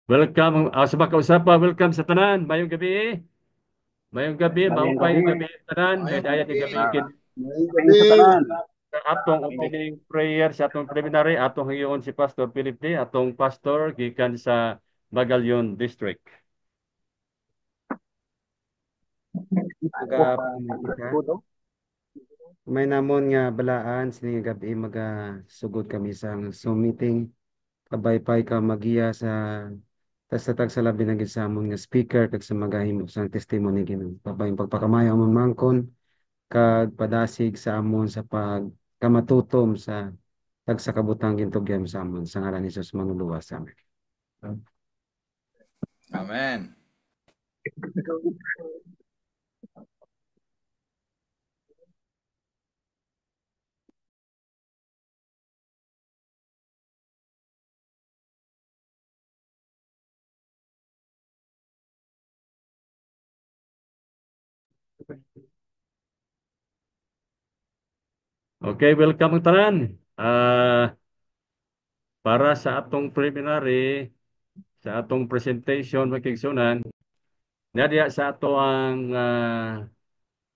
Welcome sa makausapa. Welcome sa tanan. Mayong gabi. Mayong gabi. Mamayang Maupay gabi. ng gabi tanan. Mayong Dayat ng gabi. gabi Ah, kin Mamayang gabi sa tanan. sa atong opening prayer sa atong preliminary atong hiyon si Pastor Philip D. Atong pastor gikan sa Magallaon District. Opo. Pagka Pudo. May namon nga balaan sining gabi sugod kami sa Zoom meeting. Kabay-pay ka magiya sa tag sa labi ng gisamon nga speaker kag sa magahimo sa testimony Ginoo. Kabay pagpakamayo amon mangkon kag padasig sa amon sa pagkamatutom sa tag sa kabutang gintugyan sa amon sa ngalan ni Jesus manuluwas amen. Amen. Okay, welcome ang tanan. Para sa atong preliminary, sa atong presentation makigsunan, nadiya sa ato ang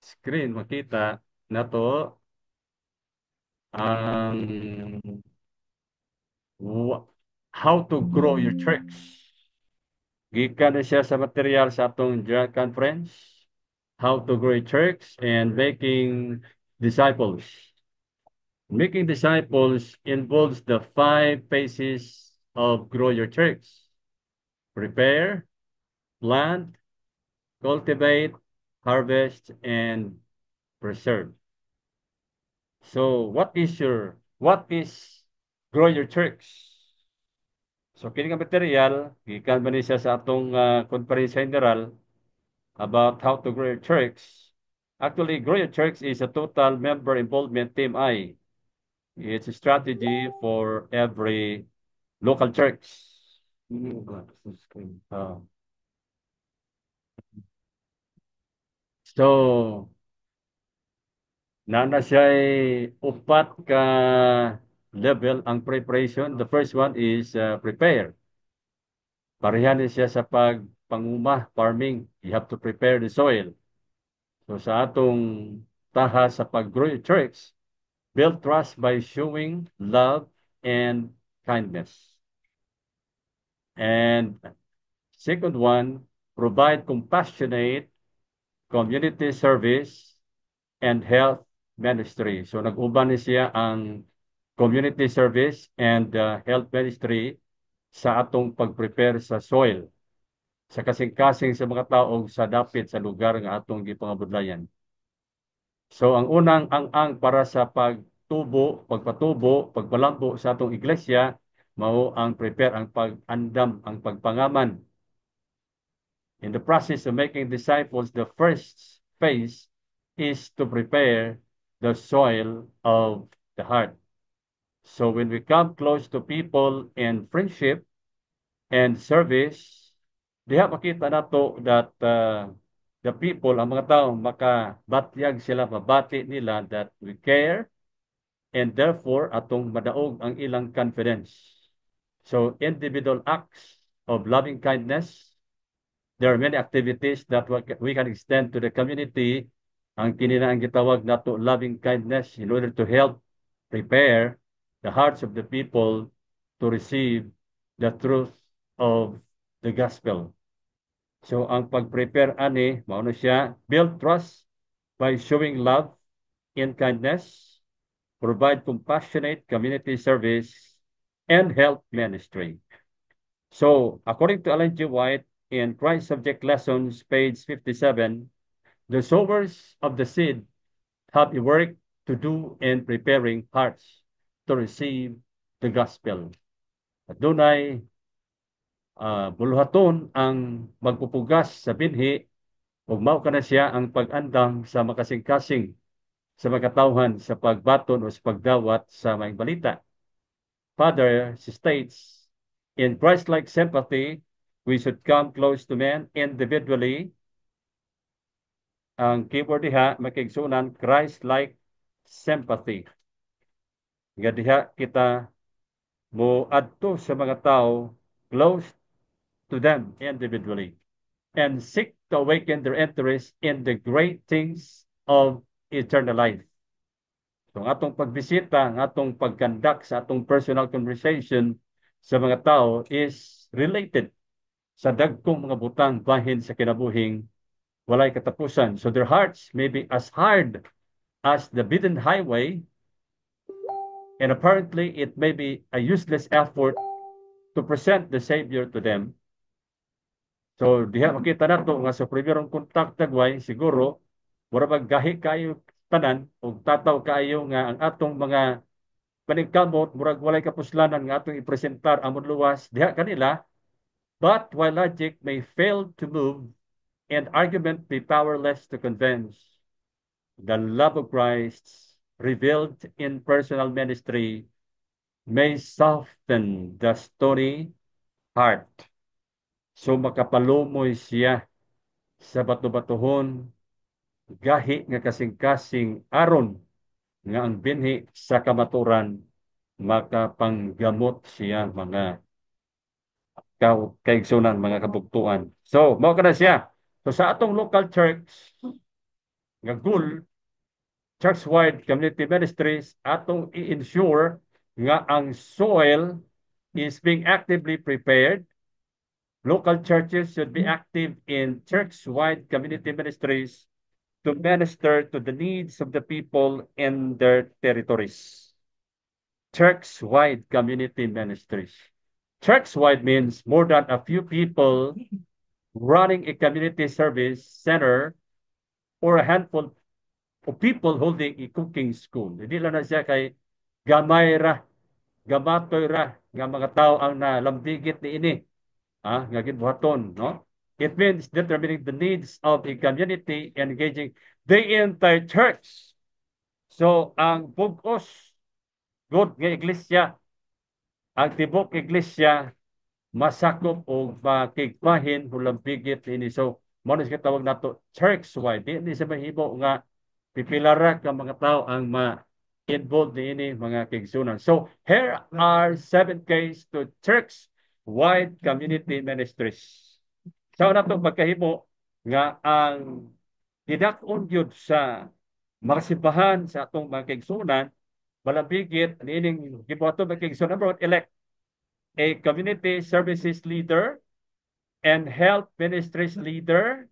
screen makita nato ang how to grow your church. Gikan na siya sa material sa atong General Conference, how to grow a church and making disciples. Making disciples involves the 5 phases of grow your church. Prepare, plant, cultivate, harvest, and preserve. So what is grow your church? So kini nga material gikan ba ni siya sa atong conference general about how to grow your church. Actually, grow your church is a total member involvement team I. It's a strategy for every local church. Uh, so, nana siya upat ka level ang preparation. The first one is prepare. Parehan din siya sa pagpanguma, farming. You have to prepare the soil. So sa atong taha sa pag-grow church, build trust by showing love and kindness. And second one, provide compassionate community service and health ministry. So nag-uban ni siya ang community service and health ministry sa atong pag-prepare sa soil, sa kasing-kasing sa mga tao sa dapit sa lugar nga atong gipangabudlayan. So ang unang ang para sa pagpatubo, pagpalambo sa atong iglesia, mao ang prepare ang pag-andam, ang pagpangaman. In the process of making disciples, the first phase is to prepare the soil of the heart. So when we come close to people in friendship and service, diha makita nato that the people, ang mga tao, makabatyag sila, mabati nila that we care and therefore atong madaog ang ilang confidence. So individual acts of loving kindness, there are many activities that we can extend to the community. Ang kinina ang gitawag nato loving kindness in order to help prepare the hearts of the people to receive the truth of the gospel. So ang pag-prepare ani mao na siya build trust by showing love and kindness, provide compassionate community service, and help ministry. So according to Ellen G. White in Christ Subject Lessons, page 57, the sowers of the seed have a work to do in preparing hearts to receive the gospel. At dunay buluhaton ang magpupugas sa binhi ug mao kana siya ang pag-andam sa makasing-kasing sa makatawhan sa pagbaton o sa pagdawat sa maayong balita. Father states, in Christ-like sympathy, we should come close to men individually. Ang keyword diha makigsunan Christ-like sympathy. Nga diha kita mo adto sa mga tao close to them individually and seek to awaken their interest in the great things of eternal life. So ang atong pagbisita, ang atong pagkandak sa atong personal conversation sa mga tao is related sa dagkong mga butang bahin sa kinabuhing walay katapusan. So their hearts may be as hard as the beaten highway, and apparently it may be a useless effort to present the Savior to them. So diha makita nato nga sa primerong kontak tagway siguro mura gahi kayo tanan o tataw kayo nga ang atong mga paningkamot murag walay kapuslanan nga atong ipresentar amon luwas diha kanila, but while logic may fail to move and argument be powerless to convince, the love of Christ revealed in personal ministry may soften the stony heart. So makapalumoy siya sa bato-batohon, gahi nga kasing-kasing aron nga ang binhi sa kamaturan makapanggamot siya mga kaigsunan, mga kabugtuan. So, mao kana siya. So sa atong local church nga goal, church-wide community ministries, atong i-ensure nga ang soil is being actively prepared. Local churches should be active in church-wide community ministries to minister to the needs of the people in their territories. Church-wide community ministries. Church-wide means more than a few people running a community service center or a handful of people holding a cooking school. Hindi lang na siya kay gamay ra, gamatoy ra, nga mga tao ang nalambigit ni ini. Nga ginbuhaton, no? It means determining the needs of a community and engaging the entire church. So, ang bugos, good nga iglesia, ang tibok iglesia, masakop o makigbahin hulambigit ini. So, mo na tawag nato church-wide. Di sa mahimo nga pipilara ka mga tao ang ma-involved ini mga kigsunan. So, here are 7 keys to church-wide community ministries. So, nato magkahimo nga ang didakon yun sa mga simbahan sa atong mga kigsunan, malambigit, niining gibuhaton mga kigsunan. Number 1, elect a community services leader and health ministries leader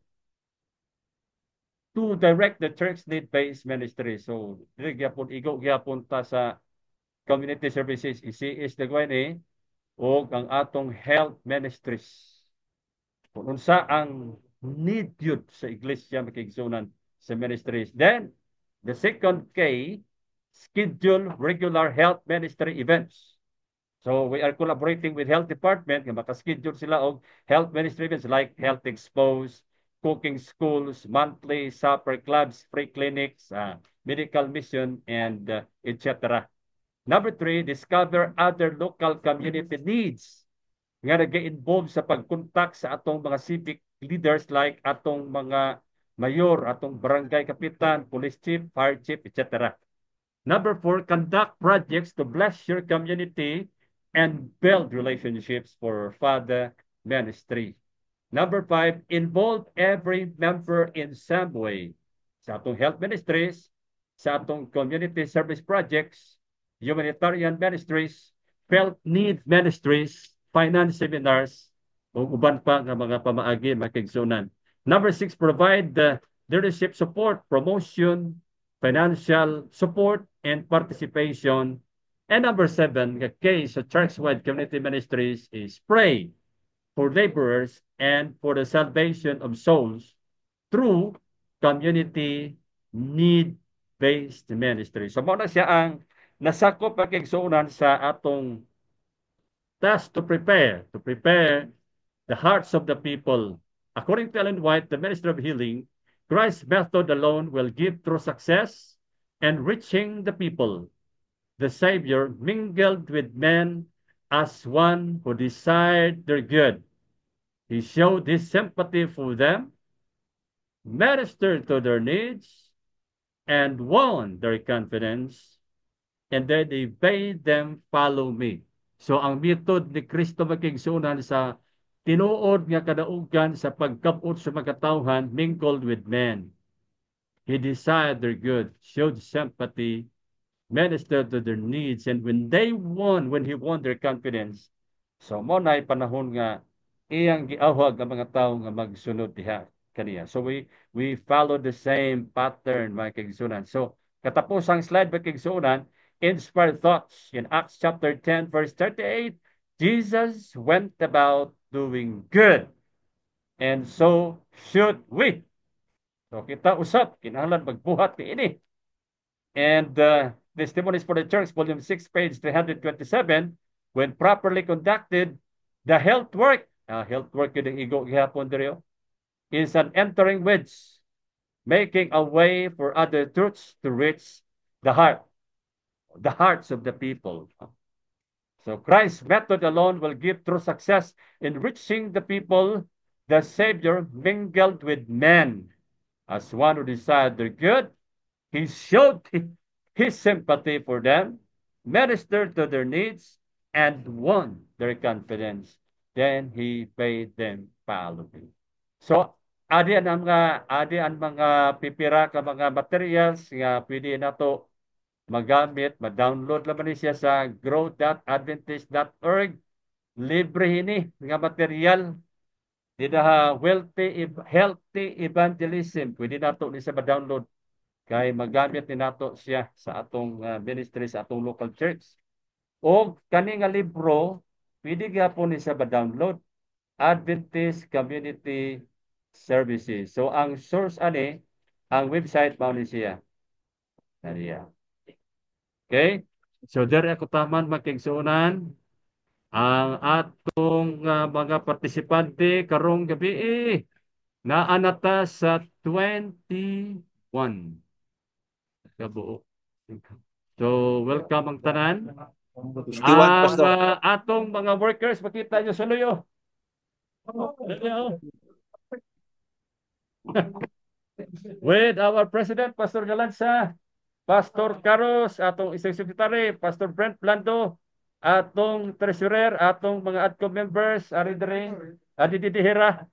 to direct the church need-based ministry. So, dili gyapon igo gyapon ta sa community services, is the ni o ang atong health ministries. Kung unsa ang need yun sa iglesia makigsunan sa ministries. Then, the second K, schedule regular health ministry events. So we are collaborating with health department nga makaschedule sila og health ministry events like health expose, cooking schools, monthly supper clubs, free clinics, medical mission, and etc. Number 3, discover other local community needs nga nag-involve sa pagkontak sa atong mga civic leaders like atong mga mayor, atong barangay kapitan, police chief, fire chief, etc. Number 4, conduct projects to bless your community and build relationships for Father ministry. Number 5, involve every member in some way sa atong health ministries, sa atong community service projects, humanitarian ministries, felt need ministries, finance seminars, o uban pa nga mga pamaagi makigsunan. Number 6, provide the leadership support, promotion, financial support, and participation. And number 7, the case of church-wide community ministries is pray for laborers and for the salvation of souls through community need-based ministry. So, muna siya ang nasakop pagkigsuunan sa atong task to prepare the hearts of the people. According to Ellen White, the Minister of Healing, Christ's method alone will give true success and reaching the people. The Savior mingled with men as one who desired their good. He showed his sympathy for them, ministered to their needs, and won their confidence, and then they bade them follow me. So ang method ni Kristo makigsunan sa tinuod nga kadaugan sa pagkabot sa mga tawhan mingled with men. He desired their good, showed sympathy, ministered to their needs, and when he won their confidence, so mo na'y panahon nga iyang giawhag ang mga tawo nga magsunod diha kaniya. So we follow the same pattern mga kaigsunan. So katapusang slide mga kaigsunan, inspired thoughts in Acts chapter 10 verse 38, Jesus went about doing good, and so should we. So kita usap kinahanglan magbuhat ni ini. And Testimonies for the Church, Volume 6, page 327, when properly conducted, the health work yun ang igo gihapon diri, is an entering wedge, making a way for other truths to reach the hearts of the people. So Christ's method alone will give true success in reaching the people. The Savior mingled with men as one who desired their good. He showed his sympathy for them, ministered to their needs, and won their confidence. Then he paid them palubi. So, adi ang mga pipira ka mga materials nga pwede nato magamit, ma-download naman siya sa grow.adventist.org. Libre ini nga material. Dida healthy evangelism. Pwede nato ni sa ma-download kay magamit ni nato siya sa atong ministry sa atong local church. O kani nga libro pwede gyapon ni sa ba-download, Adventist Community Services. So ang source ani, ang website mao ni siya. Nariya. Okay? So dere ako taman makigsunan ang atong mga partisipante karong gabi naanata sa 21 kabuo. So, welcome ang tanan. 51, Ang Pastor. atong mga workers, makita nyo sa luyo. With our President, Pastor Galanza, Pastor Caros, atong isang secretary, Pastor Brent Blando, atong treasurer, atong mga ADCO members, ari didihira,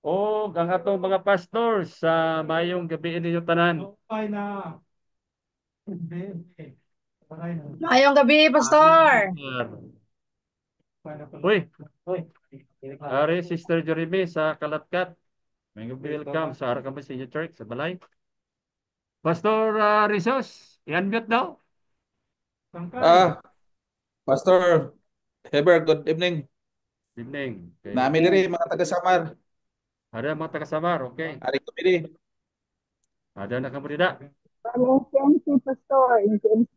o ang atong mga pastors sa mayong gabi ninyo tanan. Mayong gabi, Pastor. Uy, ari Sister Jeremy sa Kalatkat. May welcome sa Arkamas Senior Church sa Balay. Pastor Rizos, i-unmute daw. Pastor Heber, good evening. Evening. Okay. Nami diri mga taga-Samar. Ada mga taga-Samar, okay. Ari ko diri. Ada na kamo dida. NCMC, Pastor. NCMC.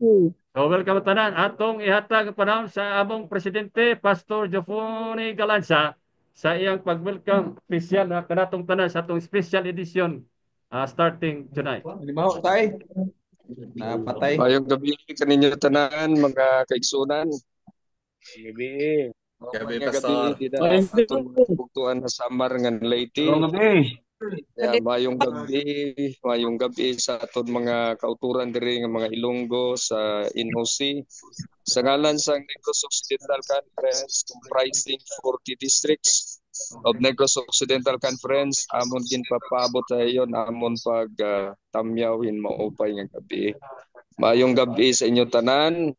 So, welcome tanan. Atong ihatag ang panahon sa among presidente, Pastor Jofone Galanza, sa iyang pag-welcome special na kanatong tanan sa atong special edition starting tonight. Limaw tay. Napatay. Mayong gabi kaninyo tanan mga kaigsunan. Gabi. Gabi, Mga Pastor. gabi dida aton bugtuan na Samar nga Leyte. Mayong gabi sa aton mga kauturan diri nga mga Ilonggo sa NOC. Sa ngalan sa Negros Occidental Conference comprising 40 districts of Negros Occidental Conference, amon ginpapabot sa iyon amon pag tamyawin maupay nga gabi. Mayong gabi sa inyo tanan.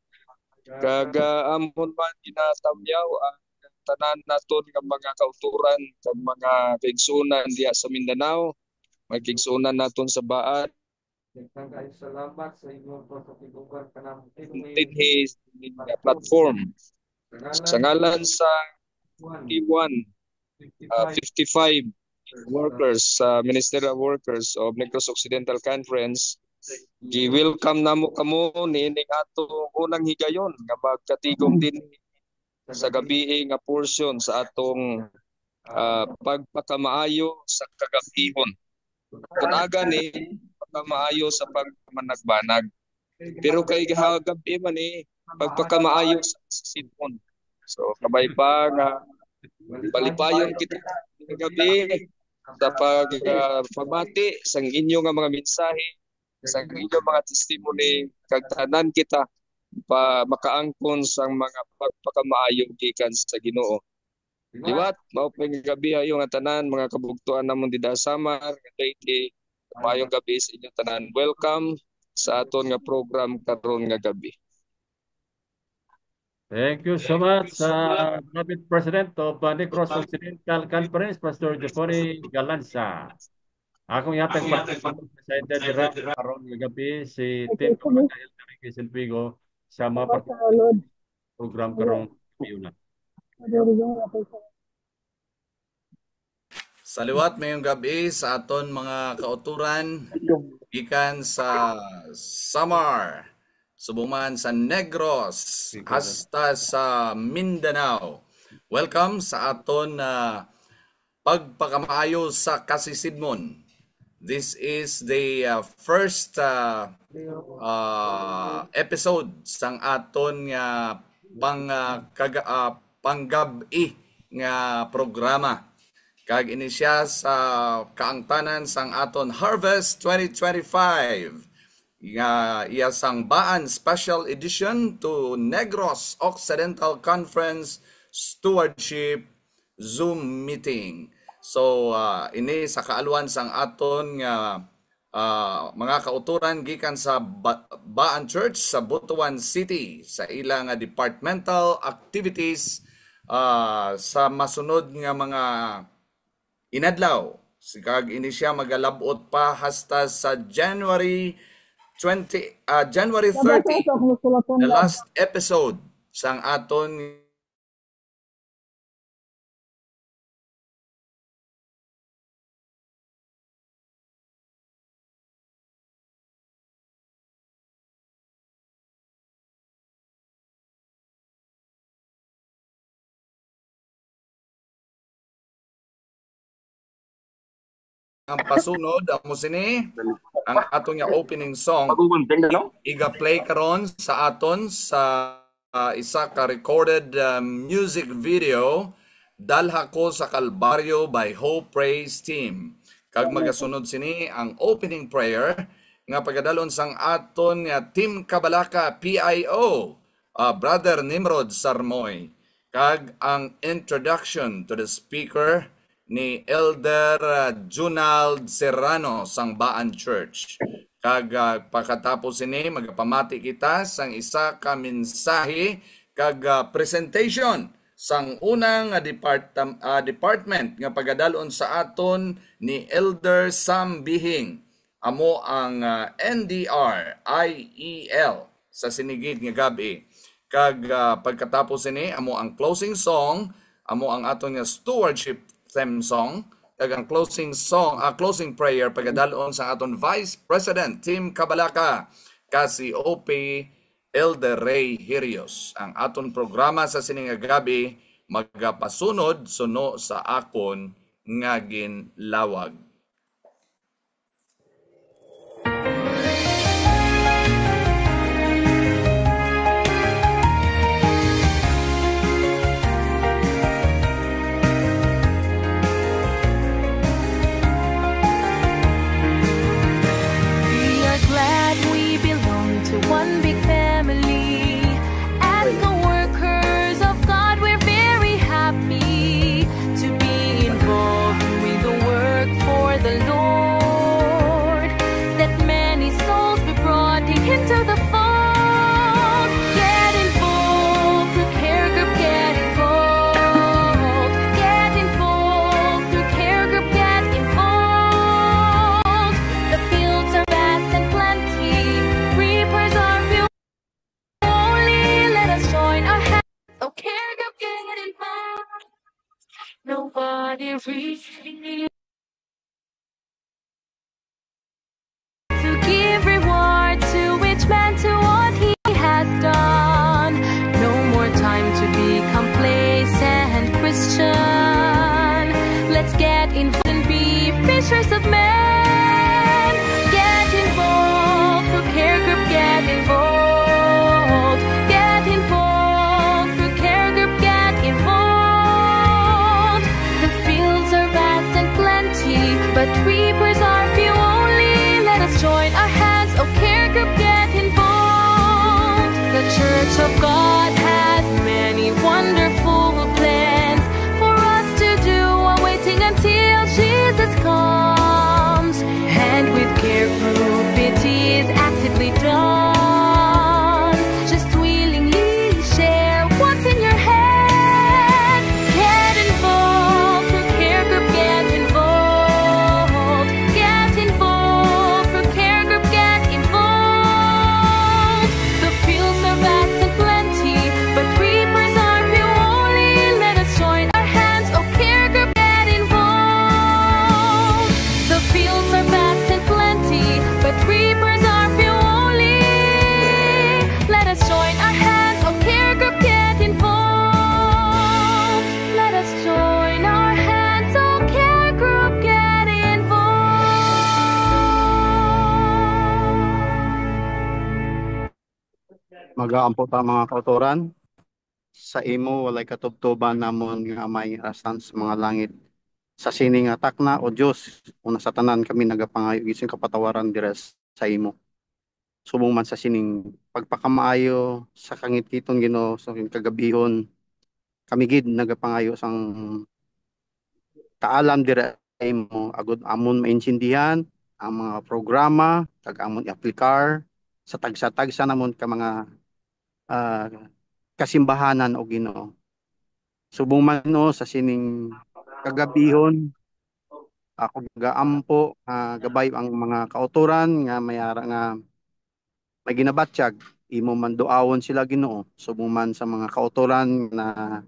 Kaga amon man ginatamyaw ang tanan naton nga mga kauturan kag mga kaigsunan diha sa Mindanao, mga kaigsunan naton sa Baat. Salamat sa inyong pagtutiguan kanang Tinhi platform sa ngalan sa 55 workers sa Ministerial Workers of Negros Occidental Conference. Gi-welcome namo kamo niining ato unang higayon nga magkatigom din sa gabi nga portion sa atong pagpakamaayo sa kagabihon. Kung aga ni pagpakamaayo sa pagmanagbanag. Pero kay gabi man pagpakamaayo sa sipon. So kabay pa nga balipayon kita gabi sa pagbati sa inyo nga mga mensahe, sa inyong mga testimony, kag tanan kita pa makaangkon sa mga pagpakamaayo gikan sa Ginoo. Liwat, maupay gabi ayo nga tanan, mga kabugtuan namon dida Samar, Leyte. Mayong gabi sa inyo tanan. Welcome sa aton nga program karon nga gabi. Thank you so much, David President of Negros Occidental Conference, Pastor Jeffrey Galanza. Akong yatag presidente dira karon nga gabi si Tim Kabarangay Enrique Silvigo sa mga Salud. program karong gabi. Saliwat mayong gabi sa aton mga kauturan gikan sa Samar, subuman sa Negros, hasta sa Mindanao. Welcome sa aton pagpakamaayo sa Kasisidmon. This is the first episode sang aton nga panggabi nga programa. Kag ini siya sa kaangtanan sang aton Harvest 2025. Iya sang Baan Special Edition to Negros Occidental Conference Stewardship Zoom meeting. So ini sa kaaluan sang aton nga mga kauturan gikan sa Baan Church sa Butuan City sa ilang departmental activities sa masunod nga mga inadlaw. Kag ini siya magalabot pa hasta sa January 30, the last episode sang aton ang pasunod amo sini ang aton nga opening song iga-play karon sa aton sa isa ka recorded music video Dalha Ko sa Kalbaryo by Hope Praise Team. Kag magasunod sini ang opening prayer nga pagadalon sang aton nga Team Kabalaka PIO Brother Nimrod Sarmoy. Kag ang introduction to the speaker ni Elder Junald Serrano sang Baan Church. Kag pagkatapos ini magpamati kita sang isa ka mensahe kag presentation sang unang department nga pagadalon sa aton ni Elder Sam Bihing. Amo ang NDR IEL sa sinigid nga gabi. Kag pagkatapos ini amo ang closing song, amo ang aton nga stewardship theme song, kag ang closing closing prayer pagadalon sa aton Vice President Team Kabalaka kasi OP Elder Ray Hirios. Ang aton programa sa sining gabi magapasunod suno sa akon nga ginlawag. One big family. As co-workers of God, we're very happy to be involved doing the work for the Lord. That many souls be brought into the fold. Get involved, through care group, get involved. Get involved, through care group, get involved. The fields are vast and plenty. Reapers are few. Only let us join our hands. Oh, care group, get involved. Nobody reaching to give reward to each man to what he has done. No more time to be complacent Christian. Let's get involved and be fishers of men. Get involved through care group, get involved. Get involved through care group, get involved. The fields are vast and plenty, but reapers are few. Only let us join our hands. Oh, care group, get involved. The Church of God has many wonderful plans for Magaampo ta mga kautoran. Sa imo walay katubtuban namon nga may asan sa mga langit. Sa sining atak na o Dios, una sa tanan kami nagapangayo gising kapatawaran dira sa imo. Subong man sa sining pagpakamaayo sa kangit-kiton Ginoo sa kagabihon. Kami gid nagapangayo sang kaalam dira sa imo agud amon maintindihan ang mga programa kag amon i-aplikar sa tagsa-tagsa namon ka mga ah, kasimbahanan o Ginoo. Subong man no sa sining kagabihon ako gaampo gabay ang mga kauturan nga mayara nga may ginabatyag imo man duawon sila Ginoo subong man sa mga kauturan na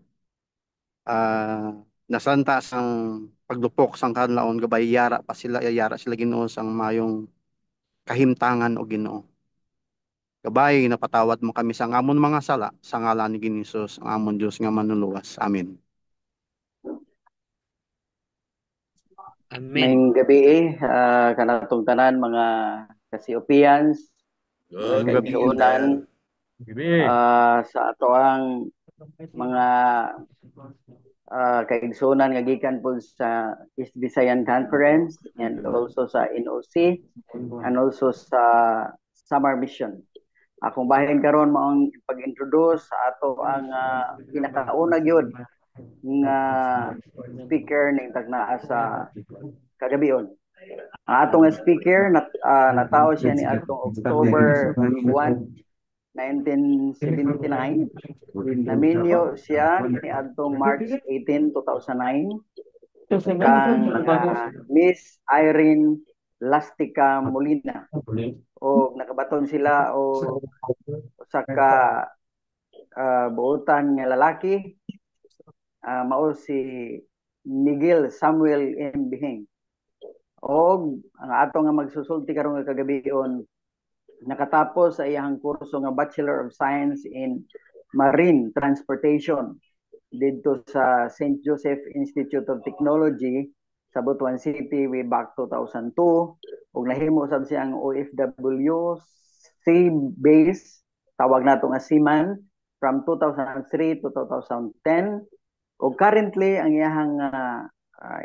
nasanta sang paglupok sang kanlaon gabay yara sila Ginoo sang mayong kahimtangan o Ginoo. Gabay napatawad mo kami sa amon mga sala sa ngalan ni Ginisus ang amon Dios nga manluluwas. Amen. Amen. Maayong gabi kanatong tanan mga ka-COPians, mga Good evening, kaigsuonan Gabi. sa ato ang mga kaigsuonan nga gikan po sa East Visayan Conference and also sa NOC and also sa Summer Mission. Akong bahin karon maong pag-introduce sa ato ang pinakauna gyud nga speaker ning tagnaa sa kagabion. Ang atong speaker natao siya ni atong October 1, 1979. Naminyo siya ni atong March 18, 2009 kang Miss Irene Lastica Molina. O nakabaton sila o usa ka buotan nga lalaki mao si Miguel Samuel M. Bihing. O ang ato nga magsusulti karon nga kagabion nakatapos sa iyang kurso nga Bachelor of Science in Marine Transportation dito sa St. Joseph Institute of Technology sa Butuan City way back 2002 ug nahimo sad siyang OFW sea base tawag nato nga seaman from 2003 to 2010 ug currently ang iyang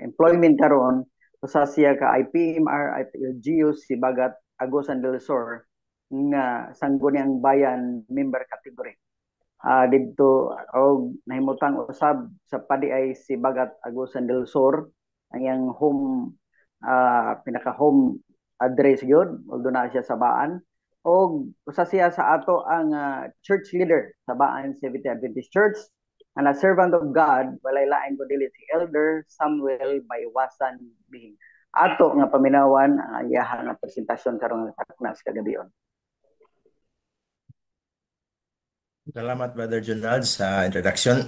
employment karon usa siya ka IPMR at LGU si Bagat Agusan del Sur nga Sangguniang Bayan member category. Dito og nahimutang usab sa padiay si Bagat Agusan del Sur ang iyang home pinaka home address gyud although na siya sa Baan og usa siya sa ato ang church leader sa Baan Seventh Adventist Church and a servant of God walay lain ko dili si Elder Samuel Baywasan Bihing. Ato nga paminawan ang iyahang presentasyon karong taknas kagabion. Salamat Brother Jonald sa introduction.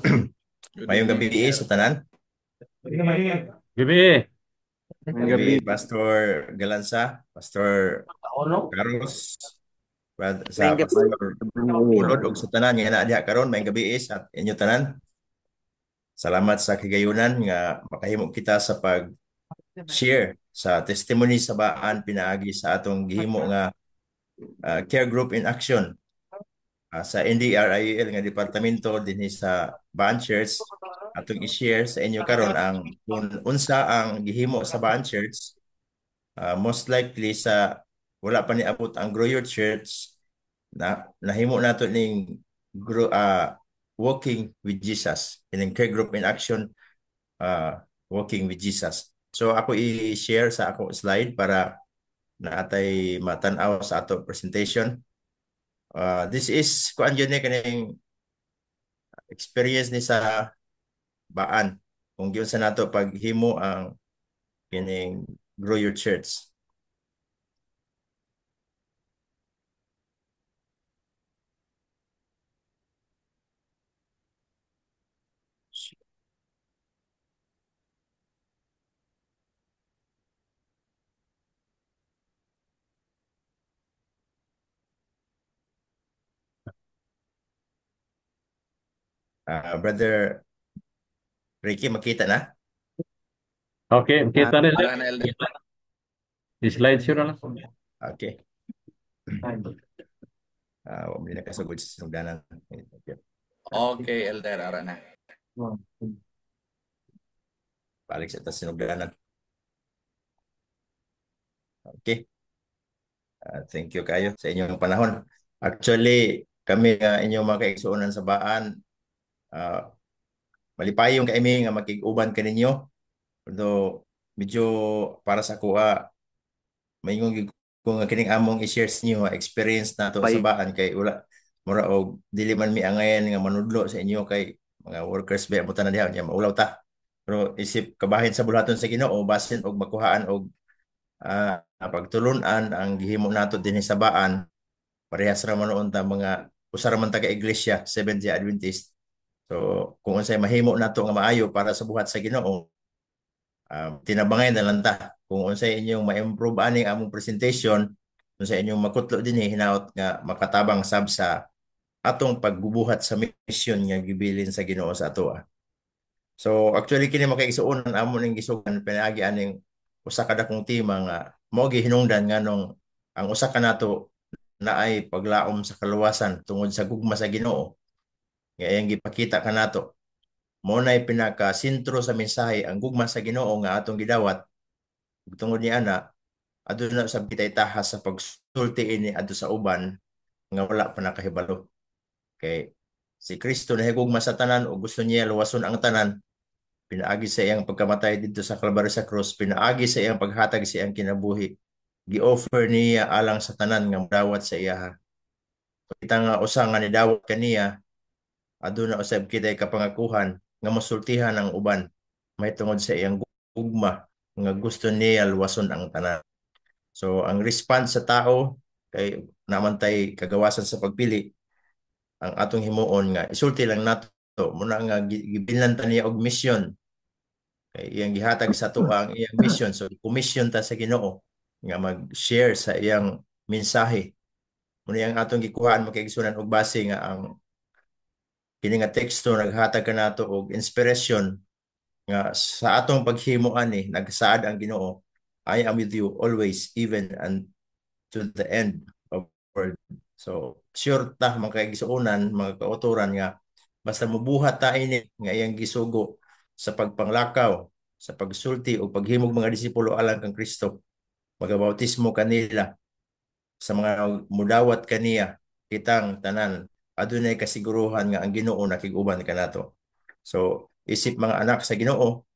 Mayong gabi sa tanan. Gabi. Gabi Pastor Galanza, Pastor Carlos, sa Pastor Ulod ug sa tanan nga naa diha karon mayong gabi sa inyo tanan. Salamat sa kigayunan nga makahimo kita sa pag-share sa testimony sa Baan pinaagi sa atong gihimo nga care group in action sa NDRIL nga departamento dinhi sa Baan Church. Atong i-share sa inyo karon ang unsa ang gihimo sa Baan Church. Most likely sa wala pa ni abot ang Grow Your Church na nahimo nato ning Walking with Jesus in care group in action Walking with Jesus. So ako i-share sa ako slide para naatay matan-aw sa ato presentation. This is kuan yun kaning experience ni sa Baan kung gyud sa nato paghimo ang kining Grow Your Church. Brother Ricky, makita na? Okay, kita na. Wala na, Elder. Slide show na lang. Okay. Wa may nakasugod sa sinugdanan. Okay, Elder, ara na. Balik sa sinugdanan. Okay. Thank you kayo sa inyong panahon. Actually, kami nga inyong mga kaigsuonan sa baan, malipayong kami nga makig-uban kaninyo. Although medyo para sa kuha, mayong kung kining among i-share sa inyo experience nato sa baan kay wala mura og dili man mi angayan nga manudlo sa inyo kay mga workers ba mo tanan diha nya maulaw ta. Pero isip kabahin sa bulaton sa Ginoo basin og makuhaan og pagtulunan ang gihimo nato dinhi sa baan parehas ra man noon ta mga usa ra man taga iglesia Seventh-day Adventist. So kung unsay mahimo nato nga maayo para sa buhat sa Ginoo, tinabangay na lang ta kung unsay inyong ma-improve aning among presentation, unsay inyong makutlo dinhi hinaut nga makatabang sab sa atong pagbubuhat sa mission nga gibilin sa Ginoo sa ato. So actually kini makaigsuonan amon ning gisugan pinaagi aning usa ka dakong tema nga mao gihinungdan nganong ang usa ka nato naay paglaom sa kaluwasan tungod sa gugma sa Ginoo nga iyang gipakita kanato. Mao nay pinaka sentro sa mensahe ang gugma sa Ginoo nga atong gidawat. Tungod ni ana aduna sab kita itahas sa pagsulti ini adto sa uban nga wala pa nakahibalo. Kay si Kristo nahigugma sa tanan o gusto niya luwason ang tanan. Pinaagi sa iyang pagkamatay dito sa Kalbaryo sa krus, pinaagi sa iyang paghatag sa iyang kinabuhi. Gi-offer niya alang sa tanan nga dawat sa iya. Kita nga usa nga nidawat kaniya aduna usab kitay kapangakuhan nga masultihan ang uban may tungod sa iyang gugma nga gusto niya luwason ang tanan. So ang response sa tao kay namantay kagawasan sa pagpili ang atong himuon nga isulti lang nato muna nga gibilan ta niya og mission kay iyang gihatag sa tuwa ang iyang mission. So commission ta sa Ginoo nga mag-share sa iyang mensahe. Muna yang atong gikuhaan makaigsunan og base nga ang kini nga teksto naghatag kanato og inspiration nga sa atong paghimo ani nagsaad ang Ginoo, I am with you always even unto the end of the world. So sure ta mga kaigsuonan mga kauturan nga basta mabuhat ta ini nga iyang gisugo sa pagpanglakaw sa pagsulti o paghimog mga disipulo alang kang Kristo, magabautismo kanila sa mga mudawat kaniya kitang tanan adunay kasiguruhan nga ang Ginoo nakig-uban kanato. So isip mga anak sa Ginoo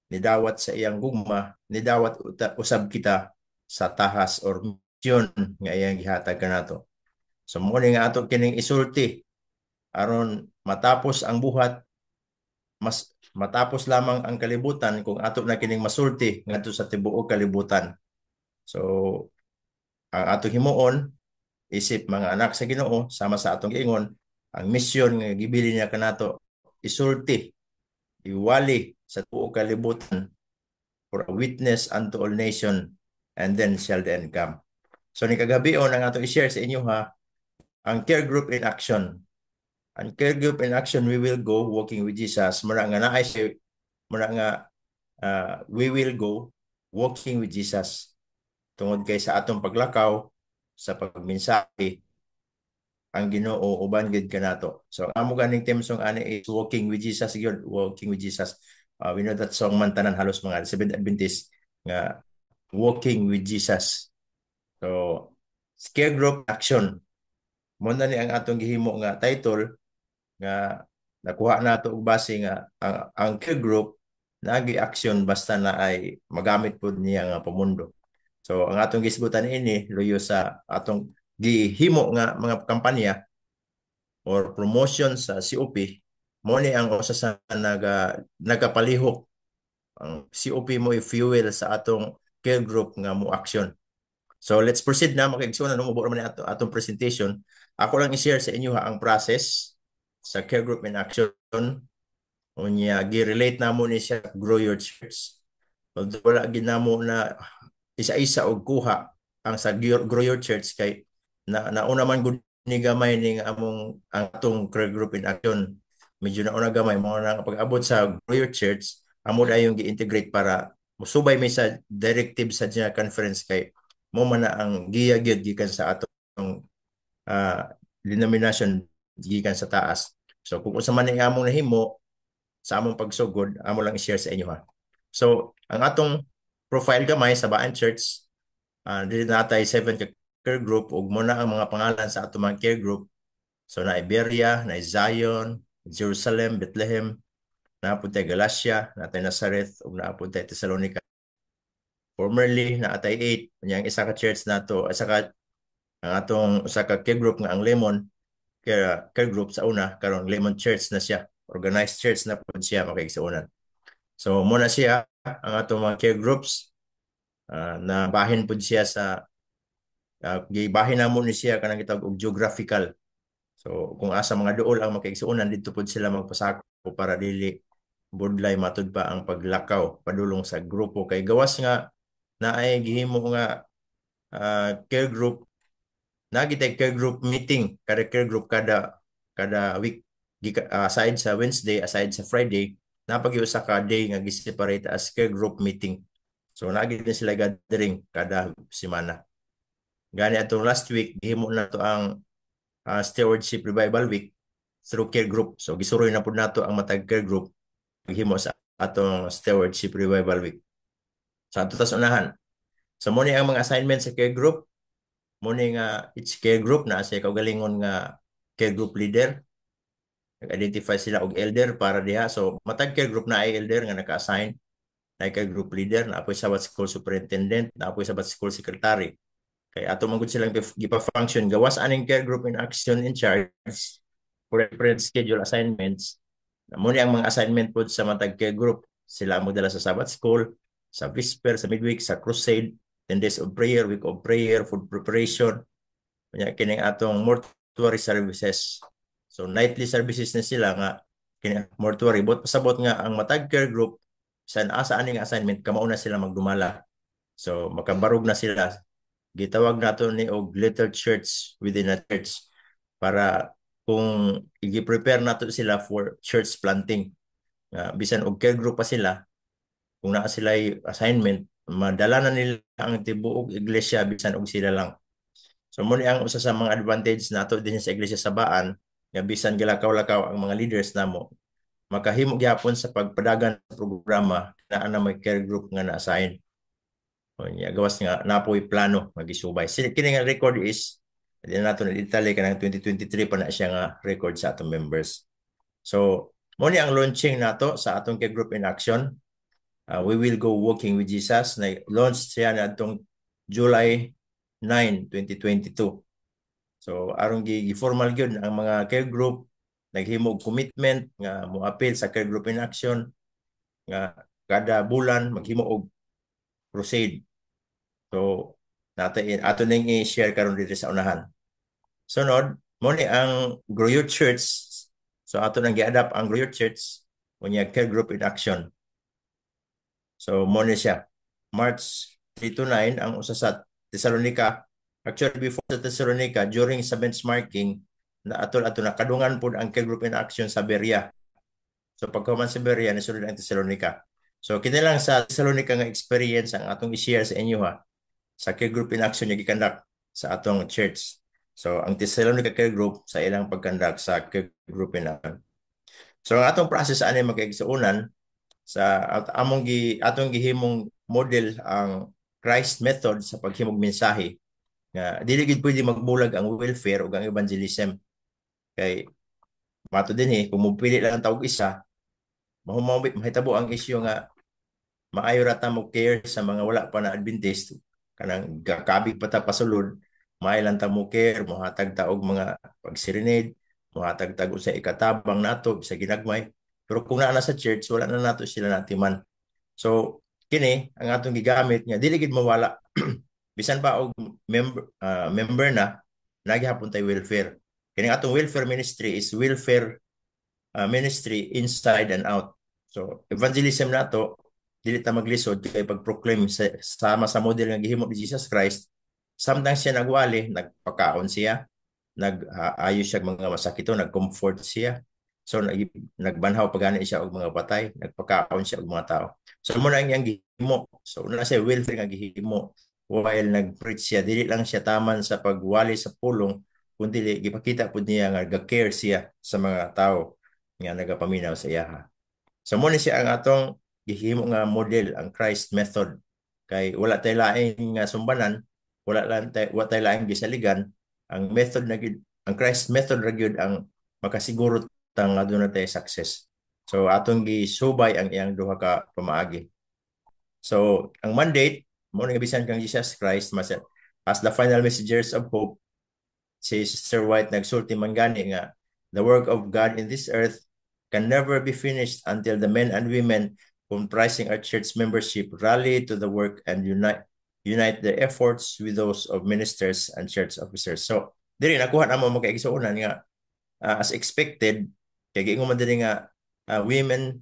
nidawat sa iyang gugma, nidawat usab kita sa tahas or mission nga iyang gihatag kanato. So mo ni nga ato kining isulti aron matapos ang buhat, mas matapos lamang ang kalibutan kung ato na kining masulti ngadto sa tibuok kalibutan. So ang atong himuon isip mga anak sa Ginoo sama sa atong giingon ang mission nga gibili niya kanato isulti iwali sa tibuok kalibutan for a witness unto all nation and then shall the end come. So ni kagabion ang atong i-share sa inyo ang care group in action. Ang care group in action, we will go walking with Jesus. Mura nga naay siya, mura nga we will go walking with Jesus. Tungod kay sa atong paglakaw, sa pagmensahe, ang Ginoo uban gid kanato. So amo ganing theme song ani is walking with Jesus, gyud walking with Jesus. We know that song man tanan halos mga Seventh Adventist nga walking with Jesus. So care group action. Mo na ni ang atong gihimo nga title nga nakuha nato og base nga ang care group nagi action basta na ay magamit pud niya nga pamundo. So ang atong gisgutan ini luyo sa atong gihimo nga mga kampanya or promotion sa COP mo ni ang usa sa nagapalihok ang COP mo i-fuel sa atong care group nga mo action. So let's proceed na makaigsuon na mo man atong presentation. Ako lang i-share sa inyo ang process sa care group in action. Unya gi-relate namo ni siya Grow Your Church. Although wala ginamo na isa-isa og kuha ang sa Grow Your Church kay nauna man gud ni gamay ning among ang atong care group in action. Medyo nauna gamay mo na pag-abot sa Grow Your Church amo dayong gi-integrate para musubay may sa directive sa general conference kay mo man na ang giya gyud gikan sa atong denomination gikan sa taas. So kung sa man ni among nahimo sa among pagsugod, amo lang i-share sa inyo ha. So ang atong profile gamay sa Baan Church, dili natay 7 ka care group ug muna ang mga pangalan sa atong mga care group. So na Iberia, na Zion, Jerusalem, Bethlehem, napunta Galatia, natay Nazareth ug napunta Thessalonica. Formerly naatay 8 yang isa ka church nato, isa ka ang atong usa ka care group nga ang Lemon care group sa una karon Lemon Church na siya, organized church na pud siya makaigsuonan. So muna siya ang atong mga care groups, na bahin pud siya sa gibahin namo ni siya kanang gitawag og geographical. So kung asa mga duol ang makaigsuonan dito pud sila magpasako para dili budlay matud pa ang paglakaw padulong sa grupo kay gawas nga naay gihimo nga care group, nagitay care group meeting kada care group kada week, aside sa Wednesday, aside sa Friday, napag-usa ka day nga gi-separate as care group meeting. So nagit na sila gathering kada semana. Gani atong last week gihimo na to ang Stewardship Revival Week through care group. So gisuroy na pud nato ang matag care group gihimo sa atong Stewardship Revival Week. Sa ato tas unahan. So mo ni ang mga assignment sa care group. Mo ni nga each care group na sa kaugalingon nga care group leader. Nag-identify sila og elder para diha. So matag care group na ay elder nga naka-assign. Na care group leader, na apoy sabat school superintendent, na apoy sabat school secretary. Kay ato man gud silang gipa-function gawas aning care group in action in charge for different schedule assignments. Mo ni ang mga assignment pod sa matag care group. Sila mo dala sa Sabbath school, sa Vesper, sa midweek, sa crusade, 10 days of prayer, week of prayer, food preparation. Kanya kining atong mortuary services. So nightly services na sila nga kining mortuary. Bot pasabot nga ang matag care group sa asa aning assignment kamao na sila magdumala. So makabarog na sila. Gitawag nato ni og little church within a church para kung i-prepare nato sila for church planting. Bisan og care group pa sila, kung naa sila assignment, madala na nila ang tibuok iglesia bisan og sila lang. So mo ni ang usa sa mga advantage nato din sa iglesia sa Baan, nga bisan gilakaw-lakaw ang mga leaders namo, makahimo gyapon sa pagpadagan sa programa na may care group nga na-assign. Gawas nga napoy plano magisubay. Kini nga record is di nato na detalye kanang 2023 pa na siya nga record sa atong members. So mo ni ang launching nato sa atong care group in action. We will go walking with Jesus na launch siya na atong July 9, 2022. So aron gi-formal gyud ang mga care group naghimo og commitment nga moapil sa care group in action nga kada bulan maghimo og crusade. So ato ning i-share karon dito sa unahan. Sunod mo ni ang Grow Your Church. So ato nang gi-adapt ang Grow Your Church unya care group in action. So mo ni siya March 3 to 9 ang usa sa Thessalonica. Actually before sa Thessalonica during sa benchmarking na ato nakadungan pud ang care group in action sa Berea. So pagkaman sa Berea nisulod ang Thessalonica. So kini lang sa Thessalonica nga experience ang atong i-share sa inyo ha. Sa care group in action nga gikandak sa atong church. So ang Thessalonica care group sa ilang pagkandak sa care group in action. So ang atong process ani magkaigsuonan sa atong gihimong model ang Christ method sa paghimog mensahe nga dili gid pwede magbulag ang welfare ug ang evangelism. Kay mato din kung mupili lang ang tawag isa, mahitabo ang issue nga maayo ra ta mo care sa mga wala pa na Adventist kanang gakabig pa ta pasulod, maayo lang ta mo care, mohatag ta og mga pagserenade, mohatag ta sa ikatabang nato sa ginagmay. Pero kung naa na sa church wala na nato sila natiman. So kini ang atong gigamit nga dili gid mawala bisan pa og member na naghapon tay welfare. Kini atong welfare ministry is welfare ministry inside and out. So evangelism nato dili ta maglisod kay pag-proclaim sama sa model nga gihimo ni Jesus Christ. Samtang siya nagwali, nagpakaon siya, nag-ayos siya mga masakito, nag-comfort siya. So nagbanhaw pagani siya og mga patay, nagpakaon siya og mga tao. So mo na ang gihimo. So una siya welfare nga gihimo while nag-preach siya, dili lang siya taman sa pagwali sa pulong kun dili gipakita pud niya nga ga-care siya sa mga tao nga nagapaminaw sa iya. So mo ni siya ang atong gihimo nga model, ang Christ method. Kay wala tay laing nga sumbanan, wala tay laing gisaligan. Ang method na ang Christ method ra gyud ang makasiguro tang aduna tay success. So atong gisubay ang iyang duha ka pamaagi. So ang mandate mo nga bisan kang Jesus Christ as the final messengers of hope, si Sister White nagsulti man gani nga the work of God in this earth can never be finished until the men and women comprising our church membership rally to the work and unite their efforts with those of ministers and church officers. So diri nakuha na mo makaigsuonan nga as expected kay giingon man diri nga men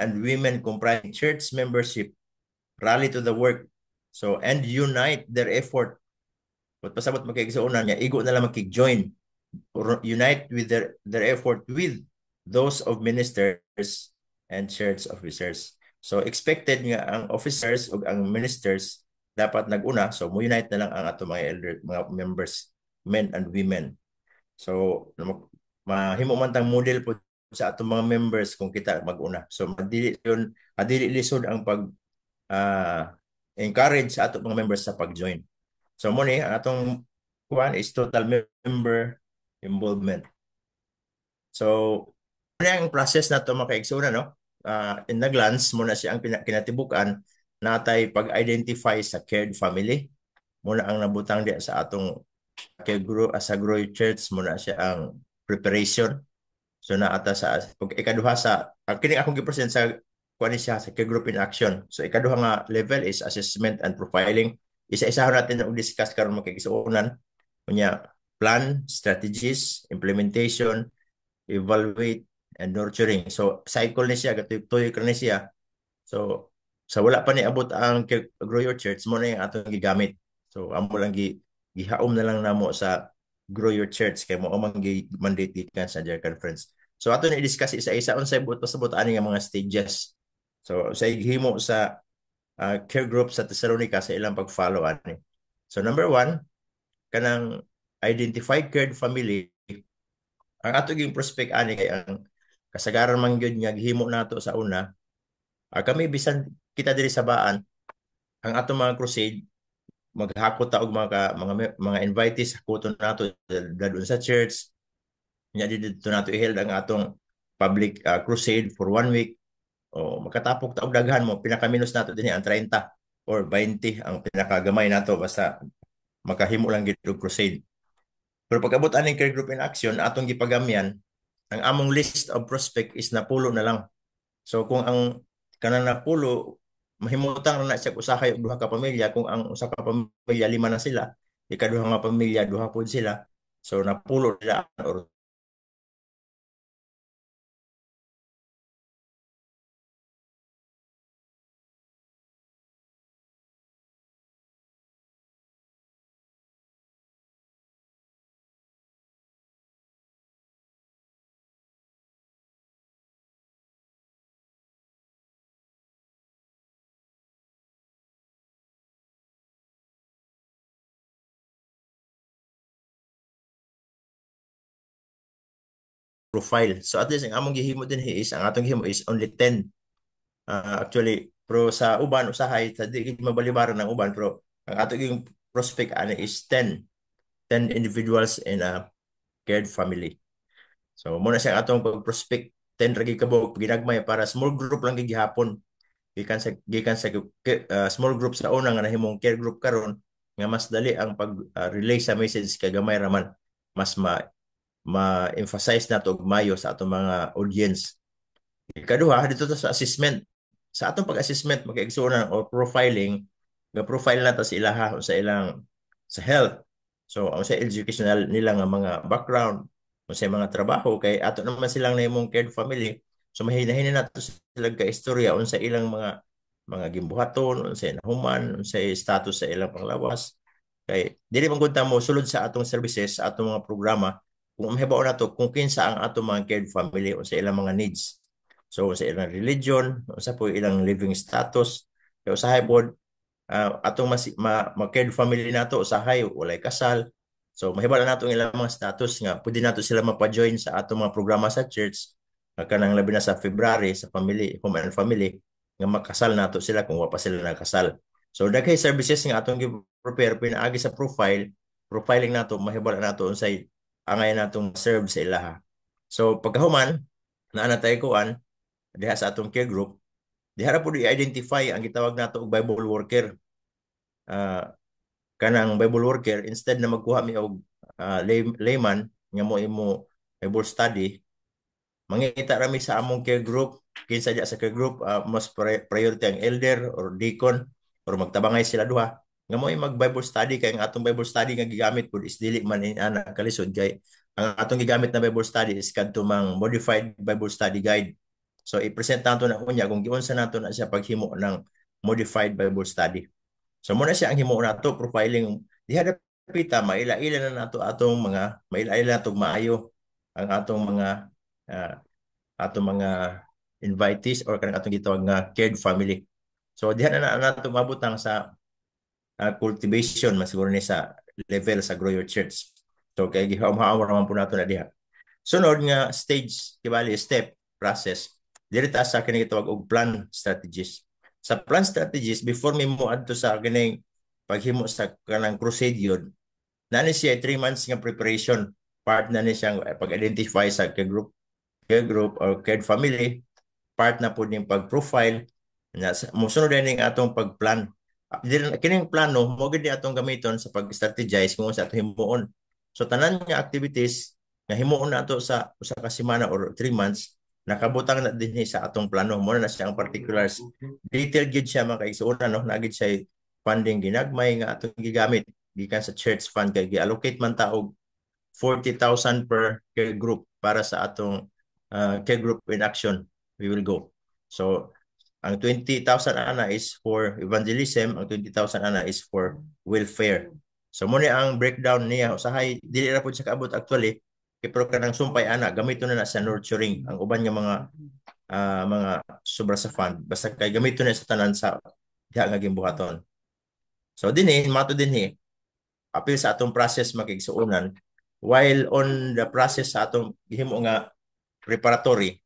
and women comprising church membership rally to the work, so and unite their effort. But pasabot makaigsuonan nga igo na lang makig-join or unite with their effort with those of ministers and church officers. So expected nga ang officers ug ang ministers dapat nag-una, so mo unite na lang ang ato mga elder, mga members, men and women. So mahimo man tang model po sa ato mga members kung kita mag-una. So adili lisod ang pag encourage sa ato mga members sa pag-join. So mo ni ang atong kuan is total member involvement. So ang process na to makaigsoon no, in the glance muna siya ang kinatibukan natay pag-identify sa cared family. Muna ang nabutang diya sa atong sa Grow Church, muna siya ang preparation. So naata sa ikaduha sa kini akong gi-present sa kuan siya sa care group in action. So ikaduha nga level is assessment and profiling. Isa-isahan natin og discuss karon makaigsuonan unya plan, strategies, implementation, evaluate, and nurturing. So cycle ni siya, gatuloy ni siya. So sa wala pa ni abot ang Grow Your Church, mo na yung atong gigamit. So amo lang gihaom na lang namo sa Grow Your Church kay mo ang mandate gikan sa General Conference. So ato ni discuss isa-isa unsay buot ani nga mga stages. So sa himo sa care group sa Thessalonica sa ilang pag-follow ani. So number 1, kanang identified cared family. Ang ato ging prospect ani kay ang kasagaran man gyud nga gihimo nato sa una. Kami bisan kita diri sa Baan, ang ato mga crusade maghakot ta og mga invitees hakoton nato dadun sa church. Nya dito nato i-held ang atong public crusade for 1 week. O makatapok ta og daghan mo pinakaminos nato dinhi ang 30 or 20 ang pinakagamay nato basta makahimo lang gid og crusade. Pero pag-abot aning care group in action atong gipagamyan, ang among list of prospect is napulo na lang. So kung ang kanang napulo mahimutang na siya usahay og duha ka pamilya, kung ang usa ka pamilya 5 na sila, ikaduha nga pamilya duha pod sila. So napulo nila or profile. So at least ang among gihimo din is ang atong gihimo is only 10. Actually, pero sa uban usahay sa di mabalibaran ng uban, pero ang atong prospect ani is 10 individuals in a cared family. So muna siya atong pag-prospect 10 ra gikabog ginagmay para small group lang gihapon. Gikan sa small group sa una nga nahimong care group karon nga mas dali ang pag-relay sa message kay gamay ra man, mas ma-emphasize nato og mayo sa atong mga audience. Ikaduha dito sa assessment. Sa atong pag-assessment makaigsuonan or profiling, nga profile nato sa ilaha sa ilang sa health. So ang sa educational nila nga mga background, sa mga trabaho kay ato naman silang nahimong cared family. So mahinahin nato sila ka istorya unsa ilang mga gimbuhaton, unsa nahuman, unsa status sa ilang panglawas. Kay dili man gud ta mo sulod sa atong services, sa atong mga programa kung mahibaw na to kung kinsa ang atong mga cared family o sa ilang mga needs. So sa ilang religion, sa po ilang living status, kaya usahay po atong cared family nato usahay walay kasal, So mahibala nato ang ilang mga status nga pwede nato sila mapa-join sa atong mga programa sa church kanang labi na sa February sa family home and family nga makasal nato sila kung wa pa sila nagkasal. So daghay services nga atong gi-prepare pinaagi sa profiling nato mahibala nato unsay angay natong serve sa ilaha. So pagkahuman naa tayo kuan diha sa atong care group diha ra pud i-identify ang gitawag nato og Bible worker. Kanang Bible worker instead na magkuha mi og layman nga mo imo Bible study mangita rami sa among care group kinsa diya sa care group mas priority ang elder or deacon or magtabangay sila duha nga mo mag Bible study kay ang atong Bible study nga gigamit pud is dili man ana kalisod kay ang atong gigamit na Bible study is kadto mang modified Bible study guide. So i-present nato na unya kung giunsa nato na siya paghimo ng modified Bible study. So muna siya ang himo nato profiling diha dapita maila-ila na nato atong mga maila-ila natong maayo ang atong mga invitees or kanang atong gitawag nga cared family. So diha na nato mabutang sa cultivation mas siguro ni sa level sa Grow Your Church. So kay gihawom-hawom naman po nato na diha. Sunod nga stage kibali step process diri ta sa kini gitawag og plan strategies. Sa plan strategies before mi mo adto sa kining paghimo sa kanang crusade yun nani siya 3 months nga preparation part na ni siyang pag-identify sa care group or care family part na po ning pag-profile na musunod din atong pag-plan kining plano mo gid atong gamiton sa pag-strategize kung sa atong himuon. So tanan nga activities nga himuon nato sa usa ka semana or 3 months nakabutang na din sa atong plano mo na siya ang particulars detailed gid siya makaigsuon no nagid siya funding ginagmay nga atong gigamit gikan sa church fund kay gi-allocate man ta og 40,000 per care group para sa atong care group in action we will go. So ang 20,000 ana is for evangelism, ang 20,000 ana is for welfare. So mo ni ang breakdown niya usahay dili ra pud siya kaabot actually pero kanang sumpay ana gamiton na sa nurturing ang uban nga mga sobra sa fund basta kay gamiton na sa tanan sa diha nga gimbuhaton. So dinhi mato dinhi apil sa atong process makigsuonan while on the process sa atong gihimo nga preparatory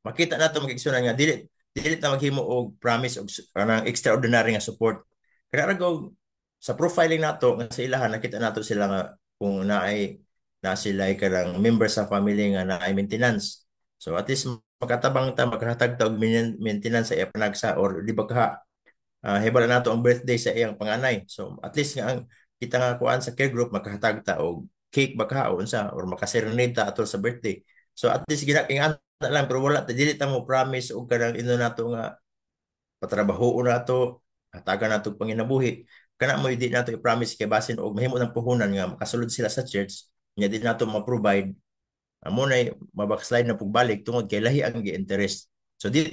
makita nato makigsuonan nga dili ta maghimo og promise og kanang extraordinary nga support kaya rago sa profiling nato nga sa ilahan nakita nato sila nga kung na sila karang member sa family nga na maintenance. So at least makatabang ta makahatag ta og maintenance sa iya panagsa or di ba ka hebala nato ang birthday sa iyang panganay. So at least nga ang kita nga kuan sa care group makahatag ta og cake baka o unsa or makaserenade ta atol sa birthday. So at least ginakingan na lang pero wala ta dili ta mo promise og kanang ino nato nga patrabaho nato hatagan nato panginabuhi kana mo di nato i-promise kay basin og mahimo ng puhunan nga makasulod sila sa church nya di nato ma-provide amo na mabackslide na pagbalik tungod kay lahi ang gi-interest. So dili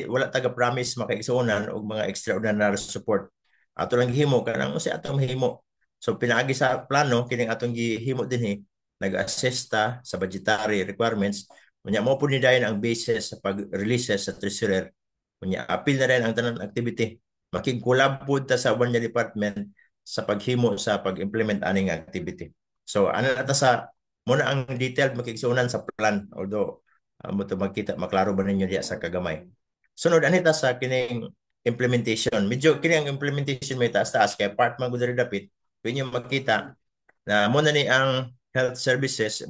wala taga promise makaigsuonan og mga extraordinary support ato lang gihimo kanang usa atong mahimo. So pinaagi sa plano kining atong gihimo dinhi nag-assess ta sa budgetary requirements unya mo pud ni dayon ang basis sa pag-releases sa treasurer unya apil na rin ang tanan activity makig-collab pud ta sa uban nga department sa paghimo sa pag-implement aning activity. So ano na ta sa muna ang detailed makigsuonan sa plan although mo to makita maklaro ba ninyo diya sa kagamay. Sunod anita sa kining implementation. Medyo kining implementation may taas-taas kay part man gud dapit pinyo makita na muna ni ang health services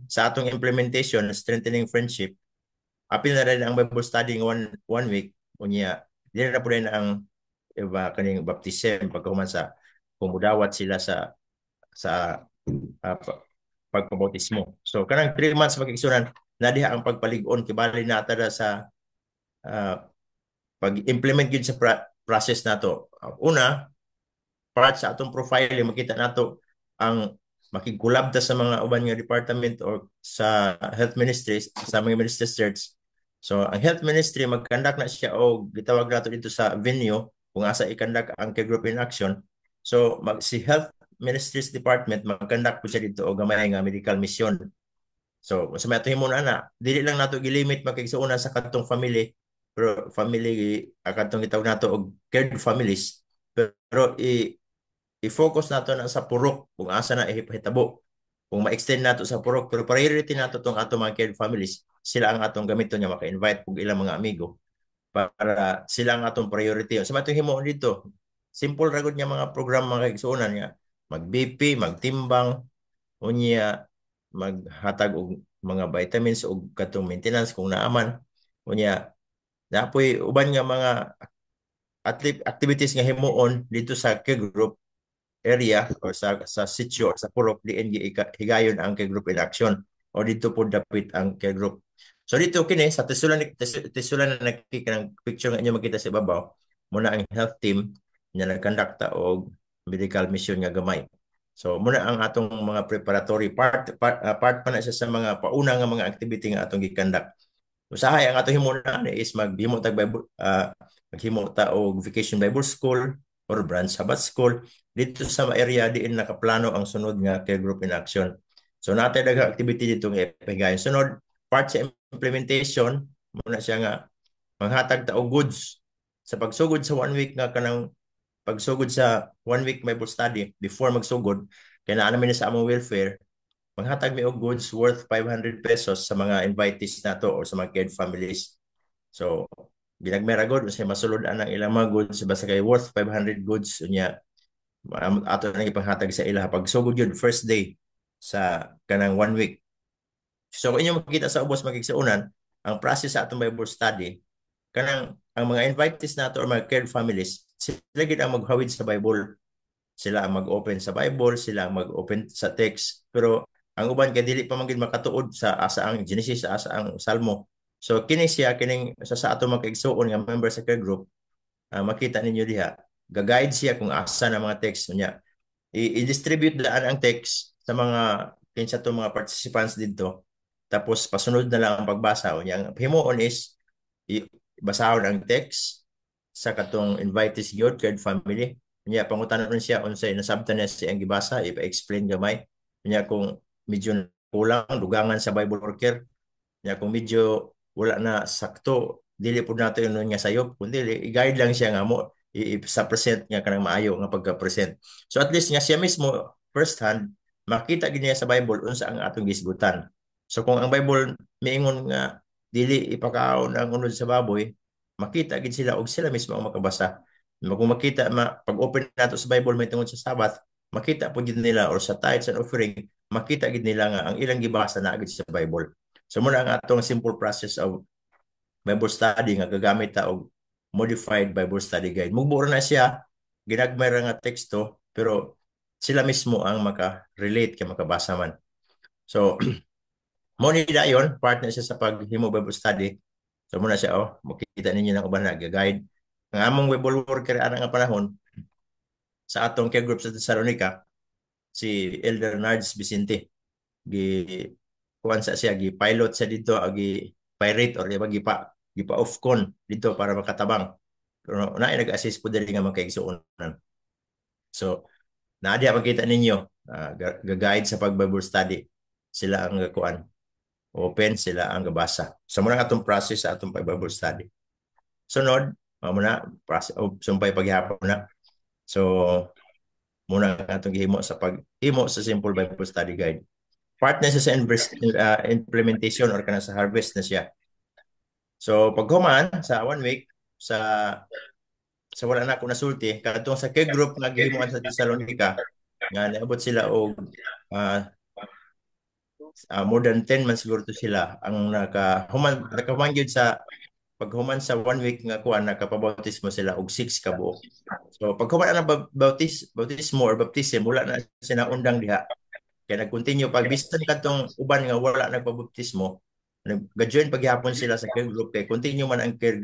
sa atong implementation strengthening friendship apil na rin ang Bible study ng one week unya dili na po rin ang kaning baptism pagkahuman sa pumudawat sila sa pagpabautismo. So kanang 3 months makigsunan na diha ang pagpalig-on kibali na tada sa pag-implement gyud sa process nato. Una, part sa atong profile makita nato ang makigkulab ta sa mga uban nga department or sa health ministries sa mga ministry church. So ang health ministry magkandak na siya og gitawag nato dito sa venue kung asa ikandak ang care group in action. So si health ministries department magkandak po siya dito og gamay nga medical mission. So sa may himo na dili lang nato gilimit makigsuonan sa katong family pero family katong gitawag nato og cared families pero i-focus nato na sa purok kung asa na ihitabo. Kung ma-extend nato sa purok, pero priority nato tong ato mga cared families, sila ang atong gamiton niya maka-invite kung ilang mga amigo para sila ang atong priority. Sa matong himo dito, simple ra gud niya mga programa mga kaigsuonan niya. Mag-BP, magtimbang, unya maghatag og mga vitamins o katong maintenance kung naaman. Unya napoy uban nga mga activities nga himuon dito sa care group area or sa sitio or sa purok diin higayon ang care group in action o dito po dapit ang care group. So dito kini sa tisulan na nakikita ng picture nga inyo makita sa ibabaw muna ang health team nga nagkondukta og medical mission nga gamay. So muna ang atong mga preparatory part pa na siya sa mga pauna nga mga activity nga atong gikandak. Usahay ang atong himuna is maghimo tag Bible maghimo ta og vacation Bible school or branch Sabbath school dito sa area diin nakaplano ang sunod nga care group in action. So natay daghang activity dito nga ipahigayon. Sunod part sa implementation muna siya nga manghatag ta og goods sa pagsugod sa 1 week nga kanang pagsugod sa 1 week Bible study before magsugod kay naa namin sa among welfare manghatag mi og goods worth 500 pesos sa mga invitees nato o sa mga cared families. So ginagmera god unsay masulod-an ang ilang mga goods basta kay worth 500 goods unya ato nang ipanghatag sa ila pagsugod yun first day sa kanang 1 week. So kung inyo makita sa ubos magigsuunan ang process sa atong Bible study kanang ang mga invitees nato or mga cared families sila gid ang maghawid sa Bible. Sila ang mag-open sa Bible, sila ang mag-open sa text. Pero ang uban kay dili pa man gid makatuod sa asa ang Genesis sa asa ang Salmo. So kini siya kining sa ato mga kaigsuon nga member sa care group makita ninyo diha ga-guide siya kung asa na mga text niya i-distribute daan ang text sa mga kinsa to mga participants dito tapos pasunod na lang ang pagbasa unya ang himuon is basahon ang text sa katong invitees gyud cared family unya pangutanon siya unsay nasabtan niya siya ang gibasa ipa-explain gamay unya kung medyo kulang dugangan sa Bible worker unya kung medyo wala na sakto dili pud nato yun nga sayop kundi i-guide lang siya nga mo sa present nga kanang maayo nga pagka-present. So at least nga siya mismo first hand makita gid niya sa Bible unsa ang atong gisgutan. So kung ang Bible miingon nga dili ipakaon ang unod sa baboy, makita gid sila og sila mismo ang makabasa. Kung makita pag open nato sa Bible may tungod sa Sabbath, makita po gid nila or sa tithes and offering, makita gid nila nga ang ilang gibasa na gid sa Bible. So muna ang atong simple process of Bible study nga gagamit ta og modified Bible study guide. Mugbura na siya, ginagmay ra nga teksto, pero sila mismo ang maka-relate kay makabasa man. So mo ni dayon part na siya sa paghimo Bible study. So muna siya makita ninyo na uban na guide. Ang among Bible worker ana nga panahon sa atong care group sa Thessalonica si Elder Nards Vicente kuan sa siya gi-pilot sa dito gi pirate or gipa off con dito para makatabang. Pero naay nag-assist po diri nga makaigsuonan. So naadya makita ninyo ga-guide sa pag-Bible study. Sila ang kuan open sila ang gabasa. So muna atong process sa atong pag-Bible study. Sunod muna process sumpay paghihapon na. So muna atong gihimo sa paghimo sa simple Bible study guide. Part na siya sa implementation or kana sa harvest na siya. So paghuman sa 1 week sa wala na ako nasulti kadtong sa care group nga gihimuan sa Thessalonica nga naabot sila og more than 10 months siguro to sila ang nakahuman gyud sa paghuman sa 1 week nga kuan nakapabautismo sila og 6 ka buok. So paghuman na bautismo or baptism wala na sila undang diha. Kaya nag-continue pag bisan kadtong uban nga wala nagpabautismo nag-join paghihapon sila sa care group kay continue man ang care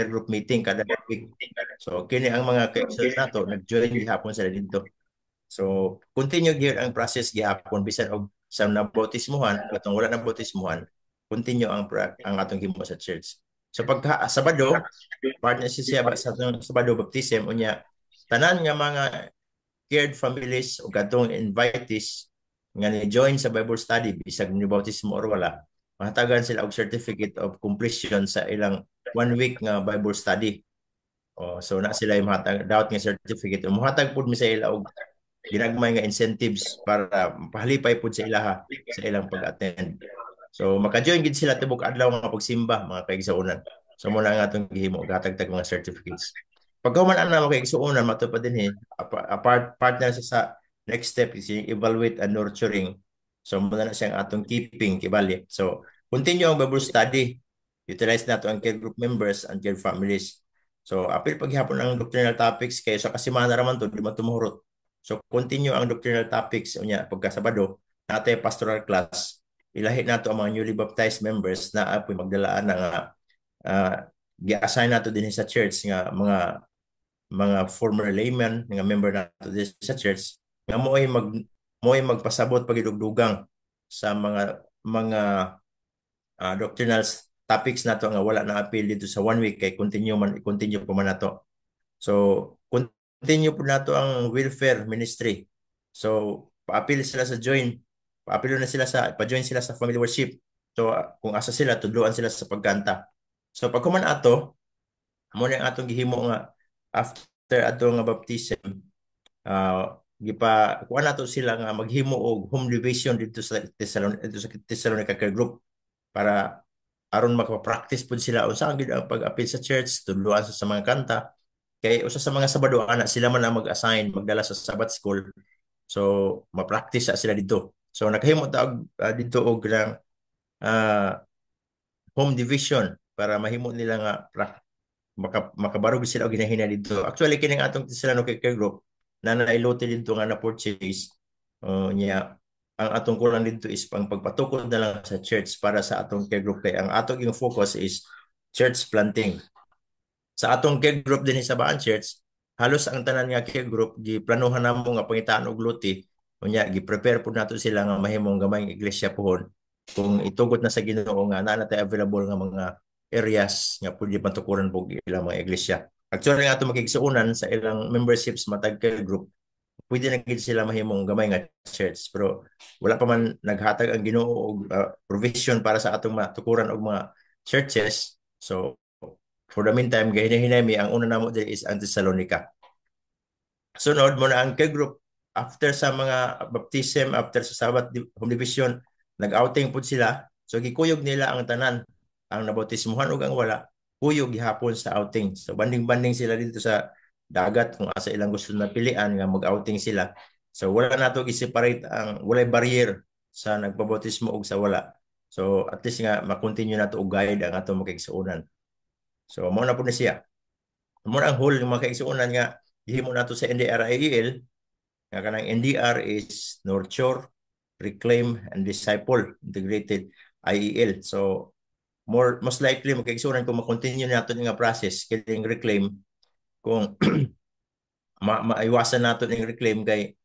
group meeting kada week. So kini ang mga kaigsoon nato nag-join gihapon sila dito. So continue gyud ang process gihapon bisan og sa nabautismuhan katong wala nabautismuhan continue ang atong himo sa church. So pag Sabado part na siya sa Sabado baptism unya tanan nga mga cared families o katong invitees nga ni-join sa Bible study bisag ni bautismo or wala mahatagan sila og certificate of completion sa ilang 1 week nga Bible study. So na sila mahatag daot nga certificate. Muhatag pud mi sa ila og ginagmay nga incentives para pahalipay pud sa ilaha sa ilang pag-attend. So maka-join gid sila tibok adlaw nga pagsimba mga kaigsuonan. So muna nga atong gihimo gatagtag mga certificates. Pagka man ana mga kaigsuonan matupad din partner sa next step is yung evaluate and nurturing. So muna na siyang atong keeping kibali. So continue ang Bible study. Utilize nato ang care group members and care families. So apil paghihapon ang doctrinal topics kay sa kasimana raman to di man tumuhurot. So continue ang doctrinal topics unya pagka Sabado natay pastoral class. Ilahi nato ang mga newly baptized members na apoy magdalaan na nga gi-assign nato din sa church nga mga former laymen nga member nato din sa church nga mo'y magpasabot pagidugdugang sa mga doctrinal topics nato nga wala na appeal dito sa 1 week kay continue pa man nato. So continue po nato ang welfare ministry. So pa-appeal sila sa join. Pa-appeal na sila pa-join sila sa family worship. So kung asa sila tudloan sila sa pagkanta. So pag kuman ato mo na atong gihimo nga after ato nga baptism kuha nato sila nga maghimo og home division dito sa Thessalonica Care Group para aron makapractice pud sila unsa ang gid ang pag-appeal sa church, tudloan sa mga kanta. Kay usa sa mga Sabado ana sila man ang mag-assign magdala sa Sabbath school. So ma-practice sila dito. So nakahimo ta dito og home division para mahimo nila nga makabarog sila og ginahina dito. Actually kining atong Thessalonica Care Group na nailote dito nga na purchase niya ang atong kulang dito is pang pagpatukod na lang sa church para sa atong care group kay ang atong yung focus is church planting. Sa atong care group din sa Baan Church, halos ang tanan nga care group giplanuhan namo nga pangitaan og luti, unya gi-prepare pud nato sila nga mahimong gamay nga iglesia pohon. Kung itugot na sa Ginoo nga naa na tay available nga mga areas nga pwede matukuran pug ilang mga iglesia. Actually nga ato makigsuonan sa ilang memberships matag care group, pwede na gid sila mahimong gamay nga church pero wala pa man naghatag ang Ginoo og provision para sa atong matukuran og mga churches. So for the meantime gahinay-hinay ang una namo diri is ang Thessalonica. Sunod mo na ang care group after sa mga baptism, after sa Sabbath home division, nag-outing pud sila. So gikuyog nila ang tanan, ang nabautismuhan ug ang wala, kuyog gihapon sa outing. So banding-banding sila dito sa dagat kung asa ilang gusto na pilian nga mag-outing sila. So wala nato gi-separate ang walay barrier sa nagpabautismo ug sa wala. So at least nga ma-continue nato og guide ang atong makigsuonan. So mo na po na siya. Mo ang whole ng mga kaigsuonan nga gihimo nato sa NDR-IEL nga kanang NDR is Nurture, Reclaim and Disciple Integrated IEL. So most likely magkaigsuonan kung ma-continue nato nga process kining reclaim kung maiwasan nato ning reclaim kay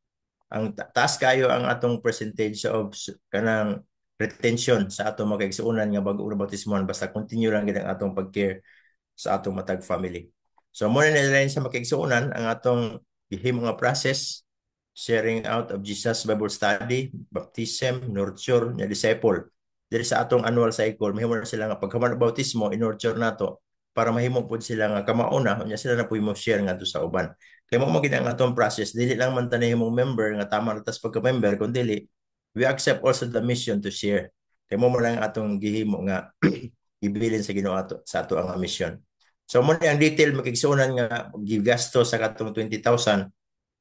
ang taas kayo ang atong percentage of kanang retention sa atong mga kaigsuonan nga bag-o na bautismohan basta continue lang gid ang atong pag-care sa atong matag family. So mo na rin sa makigsuonan ang atong gihimo nga process, sharing out of Jesus Bible study, baptism, nurture, nya disciple. Diri sa atong annual cycle mahimo na sila nga pagkaman bautismo in-nurture nato para mahimo pud sila nga kamauna nya sila na puy mo share ngadto sa uban. Kay mo magid ang atong process dili lang man tanihimong member nga tama tas pagka-member kun dili we accept also the mission to share. Kay mo lang atong gihimo nga ibilin sa Ginoo sa ato ang mission. So mo ang detail makigsuonan nga gigasto sa katong 20,000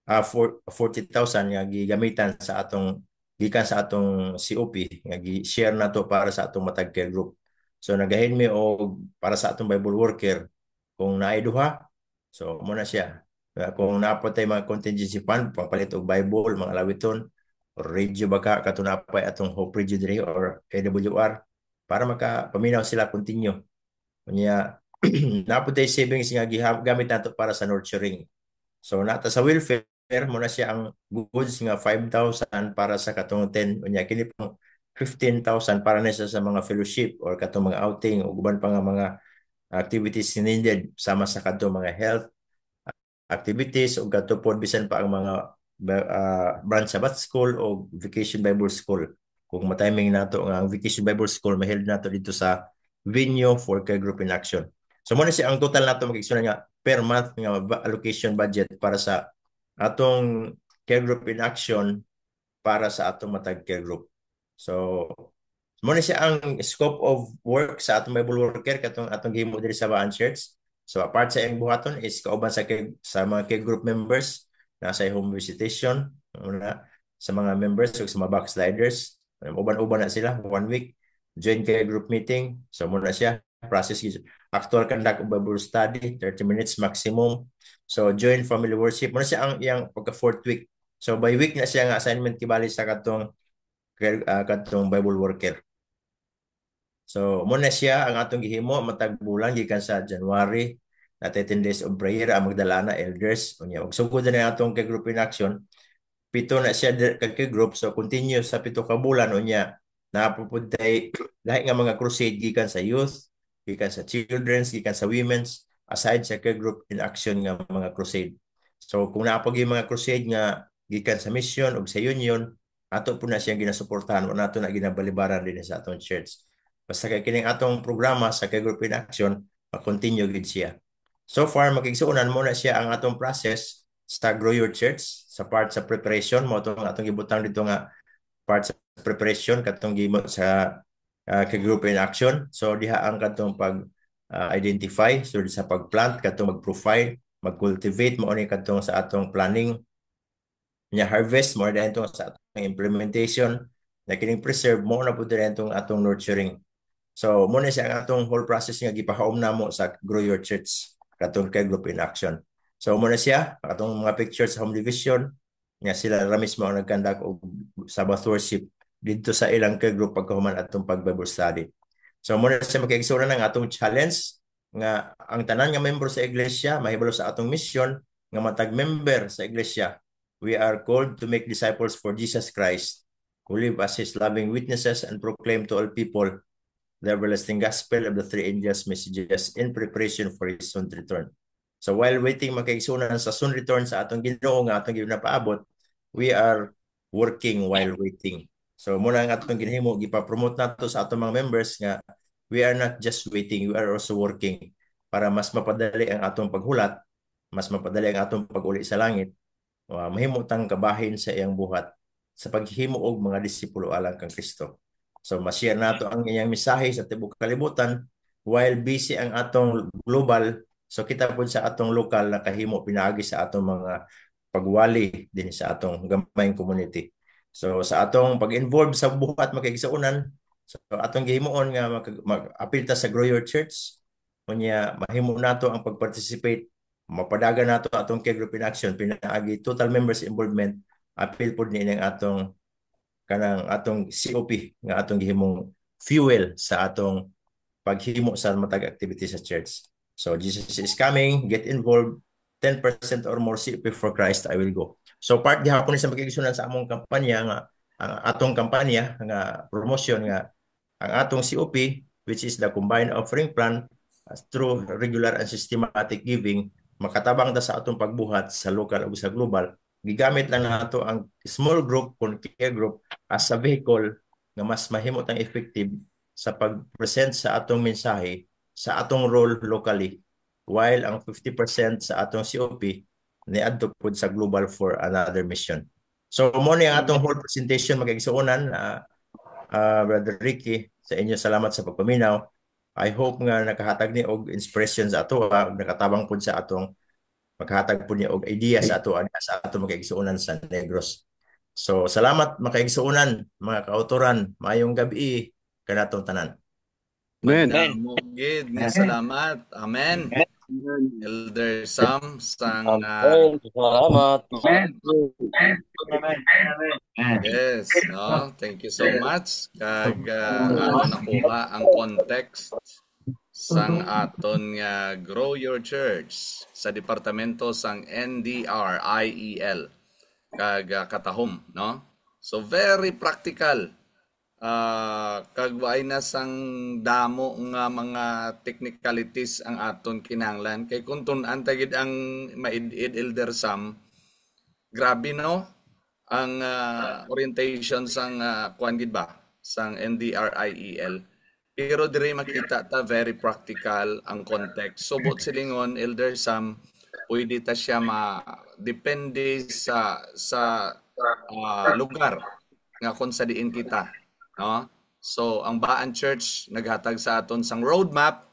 40,000 nga gigamitan sa atong gikan sa atong COP nga gi-share nato para sa atong matag care group. So nagahin mi og para sa atong Bible worker kung naay duha. So mo na siya. Kung napatay mga contingency fund pangpalit og Bible, mga lawiton or radio baka katunapay atong Hope Radio diri or AWR para makapaminaw sila continue. Unya naputay savings nga gigamit nato para sa nurturing. So nata sa welfare mo na siya ang goods nga 5,000 para sa katong 10 unya kini pang 15,000 para na siya sa mga fellowship or katong mga outing o uban pa nga mga activities needed sama sa katong mga health activities o katong pod bisan pa ang mga branch Sabbath school o vacation Bible school. Kung matiming nato nga ang vacation Bible school maheld nato dito sa venue for care group in action. So mo na siya ang total nato makigsunan nga per month nga allocation budget para sa atong care group in action para sa atong matag care group. So muna siya ang scope of work sa atong Bible worker katong atong gihimo diri sa Baan Church. So apart sa iyang buhaton is kauban sa mga care group members na sa home visitation una sa mga members ug sa mga backsliders. Uban-uban na sila 1 week join care group meeting. So muna siya process actual conduct of Bible study 30 minutes maximum. So join family worship muna siya ang iyang pagka 4th week. So by week na siya nga assignment kibali sa katong Bible worker. So muna siya ang atong gihimo matag bulan gikan sa January na 10 days of prayer ang magdala na elders unya ug sugod na atong kay group in action. Pito na siya kay group so continue sa pito ka bulan unya napupunday lahi nga mga crusade gikan sa youth, gikan sa children's, gikan sa women's aside sa kay group in action nga mga crusade. So kung naapag yung mga crusade nga gikan sa mission ug sa union ato po na siyang ginasuportahan o nato na ginabalibaran din sa atong church. Basta kay kining atong programa sa kay group in action, mag-continue gid siya. So far makigsuonan mo na siya ang atong process sa Grow Your Church sa part sa preparation mo atong gibutang dito nga part sa preparation katong gimo sa kay group in action. So diha ang katong pag identify so sa pagplant katong mag-profile, mag-cultivate mo ni katong sa atong planning nya harvest more than itong sa atong implementation na kining preserve mo na po din itong atong nurturing. So muna siya ang atong whole process nga gipahaom namo sa Grow Your Church katong kay group in action. So muna siya atong mga pictures sa home division nga sila ra mismo ang nagkandak og Sabbath worship dito sa ilang kay group pagkahuman atong pag-Bible study. So muna siya makigsuonan ng atong challenge nga ang tanan nga member sa iglesia mahibalo sa atong mission nga matag member sa iglesia. We are called to make disciples for Jesus Christ, who live as His loving witnesses and proclaim to all people the everlasting gospel of the three angels' messages in preparation for His soon return. So while waiting makigsunan sa soon return sa atong Ginoo nga atong ginapaabot, we are working while waiting. So muna ang atong ginhimo gipa-promote nato sa atong mga members nga we are not just waiting, we are also working para mas mapadali ang atong paghulat, mas mapadali ang atong pag-uli sa langit. Mahimutang kabahin sa iyang buhat sa paghimo og mga disipulo alang kang Kristo. So ma-share nato ang iyang mensahe sa tibuok kalibutan while busy ang atong global. So kita pud sa atong lokal na kahimo pinaagi sa atong mga pagwali din sa atong gamayng community. So sa atong pag-involve sa buhat makigsuonan, so atong gihimuon nga mag-apil ta sa Grow Your Church unya mahimo nato ang pag-participate mapadagan nato atong kay group in action pinaagi total members involvement apil pud ni ning atong kanang atong COP nga atong gihimong fuel sa atong paghimo sa matag activity sa church. So Jesus is coming, get involved, 10% or more COP for Christ I will go. So part gihapon sa makigsunan sa among kampanya nga ang atong kampanya nga promotion nga ang atong COP which is the combined offering plan through regular and systematic giving makatabang ta sa atong pagbuhat sa local ug sa global. Gigamit lang nato ang small group or care group as a vehicle nga mas mahimot ang effective sa pag-present sa atong mensahe sa atong role locally while ang 50% sa atong COP niadto pud sa global for another mission. So mo ni ang atong whole presentation magigsuonan Brother Ricky sa inyo salamat sa pagpaminaw. I hope nga nakahatag ni og inspiration sa ato nakatabang pud sa atong maghatag po niya og idea sa ato makigsuonan sa Negros. So salamat makaigsuonan mga kautoran, maayong gabi kanatong tanan. Amen. Gid nga salamat. Amen. Elder Sam sang salamat. Yes, no, thank you so much kag nakuha ang context sang aton nga Grow Your Church sa departamento sang NDRIEL kag katahom no. So very practical kag waay na sang damo nga mga technicalities ang aton kinahanglan kay kun tun-an tagid ang maid-id Elder Sam grabe no ang orientation sang kuan gid ba sang NDRIEL. Pero dire makita ta very practical ang context. Subot silingon Elder Sam, pwede ta siya depende sa lugar nga kung sa diin kita, no? So ang Baan Church naghatag sa aton sang roadmap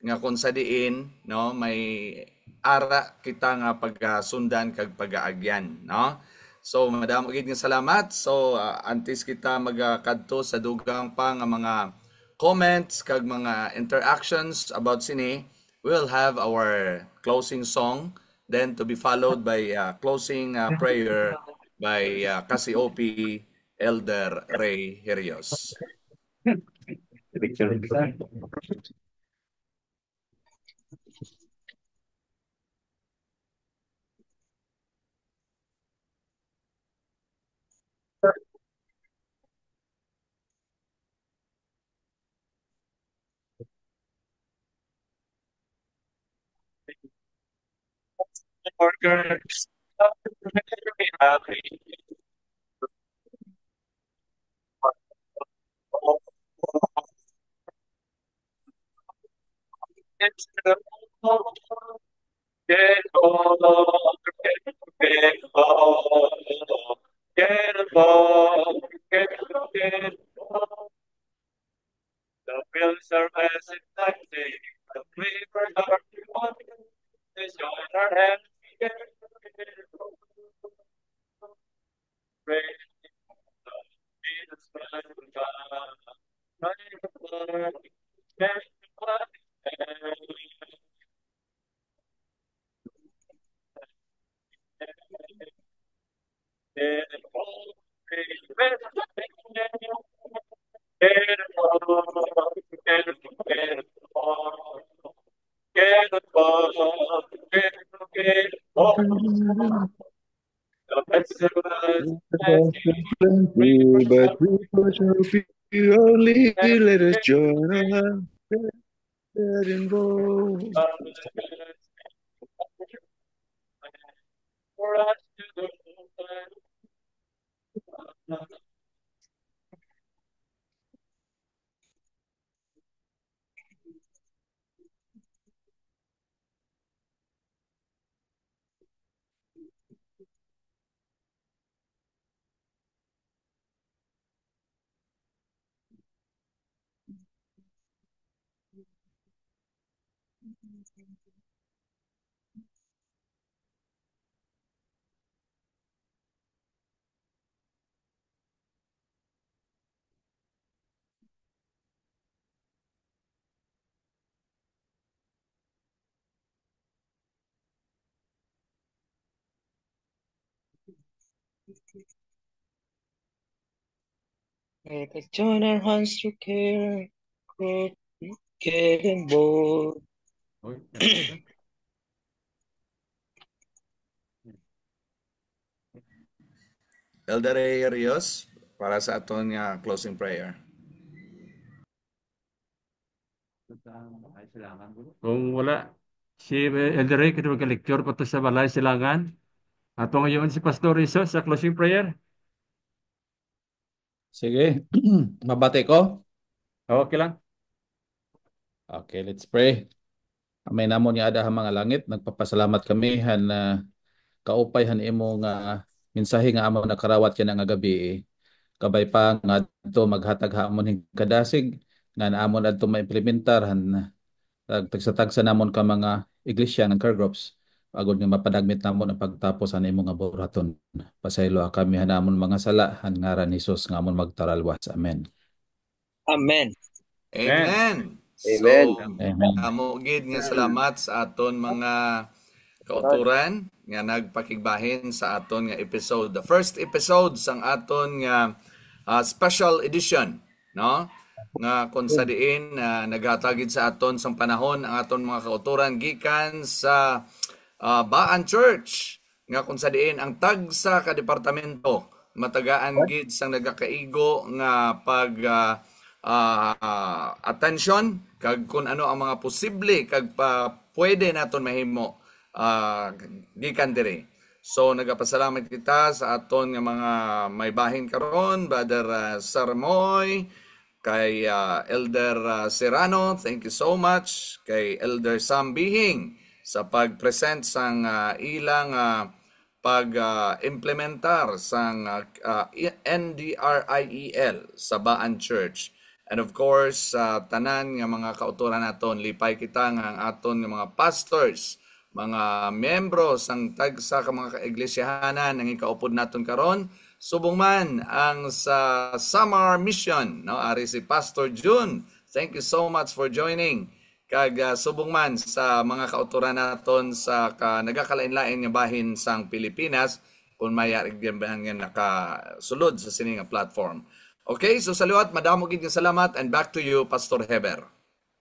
nga kung sa diin, no, may ara kita nga pagsundan kag pagaagyan, no? So madamo gid nga salamat. So antes kita magkadto sa dugang pa nga mga comments kag mga interactions about sini, we'll have our closing song, then to be followed by closing prayer by Cassiope Elder Ray Herios. Workers, happy. The bills are massive, the papers are let's join our hands together. Praise Jesus Christ, But we shall be only let us join our hands involved. For us to do Let us join our hands to care, get involved. Elder Ray Herios para sa aton nga closing prayer. Kung wala si Elder Ray, kaya magka-lecture pa to sa Balay Silangan. Ato ngayon si Pastor Rizzo sa closing prayer. Sige, mabati ko. Okay lang. Okay, let's pray. Amay namon nga ada mga langit, nagpapasalamat kami han kaupay han imo nga mensahe nga amo nakarawat kina nga gabi. Kabay pa nga adto maghatag hamon hing kadasig nga naamon adto maimplementar han tagsa-tagsa namon ka mga iglesia ng care groups agud nga mapadagmit namon ang pagtapos han imo nga buraton. Pasaylo kami han namon mga sala han ngaran ni Hesus nga amon magtaralwas. Amen. Amen. Amen. Amen. So, amo gid nga salamat sa aton mga kauturan nga nagpakigbahin sa aton nga episode, the first episode sang aton nga special edition, no? Nga kung sa diin naghatagid sa aton sang panahon ang aton mga kauturan gikan sa Baan Church, nga kung sa diin ang tagsa ka departamento matagaan gid sang nagakaigo nga pag attention kag kung ano ang mga posible kag pwede naton mahimo gikan diri. So nagapasalamat kita sa aton nga mga may bahin karon, Brother Sarmoy, kay Elder Serrano, thank you so much, kay Elder Sam Bihing sa pag-present sang ilang pag-implementar sang NDRIEL sa Baan Church. And of course, tanan nga mga kauturan naton, lipay kita nga ang aton nga mga pastors, mga membro sang tagsa ka mga kaiglesiyahanan nang ikaupod naton karon, subong man ang sa Summer Mission, no, ari si Pastor June. Thank you so much for joining. Kag subong man sa mga kauturan naton sa nagakalain-lain nga bahin sang Pilipinas kung mayari gyud nga nakasulod sa sini nga platform. Okay, so saluat, madamo gid nga salamat, and back to you, Pastor Heber.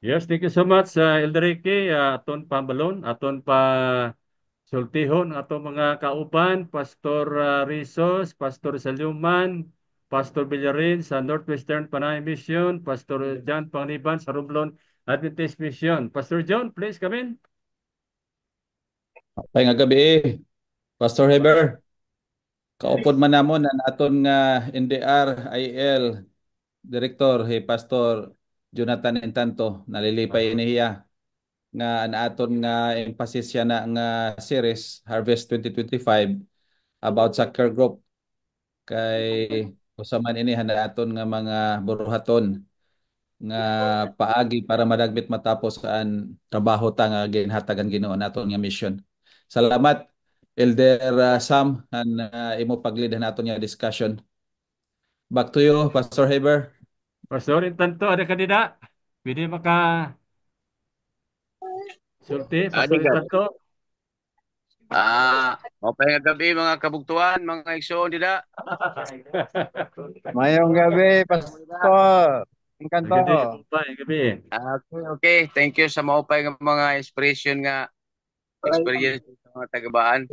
Yes, thank you so much, Elder Ricky. Aton pambalon, aton pa sultihon, aton mga kauban, Pastor Rizos, Pastor Saluman, Pastor Villarin sa Northwestern Panay Mission, Pastor John Panganiban sa Romblon Adventist Mission. Pastor John, please come in. Pay nga gabi, Pastor Heber. Kaupod man namon ang aton nga NDRIL Director, Pastor Jonathan Entanto, nalilipay niya nga ang aton nga emphasis siya na nga series Harvest 2025 about soccer group kay usaman ini handa aton nga mga buruhaton nga paagi para madagmit matapos ang trabaho ta nga ginhatagan Ginoo naton nga mission. Salamat Elder Sam and imo paglid naton nga discussion. Back to you, Pastor Heber. Pastor Entanto, ada kandidat? Pwede maka sulti, Pastor Entanto. Mapayang gabi mga kabugtuan, mga igsoon dida. Mayong gabi, Pastor. Encanto. Gabi. Okay, thank you sa maupay nga mga expression nga experience sa mga tagabaan.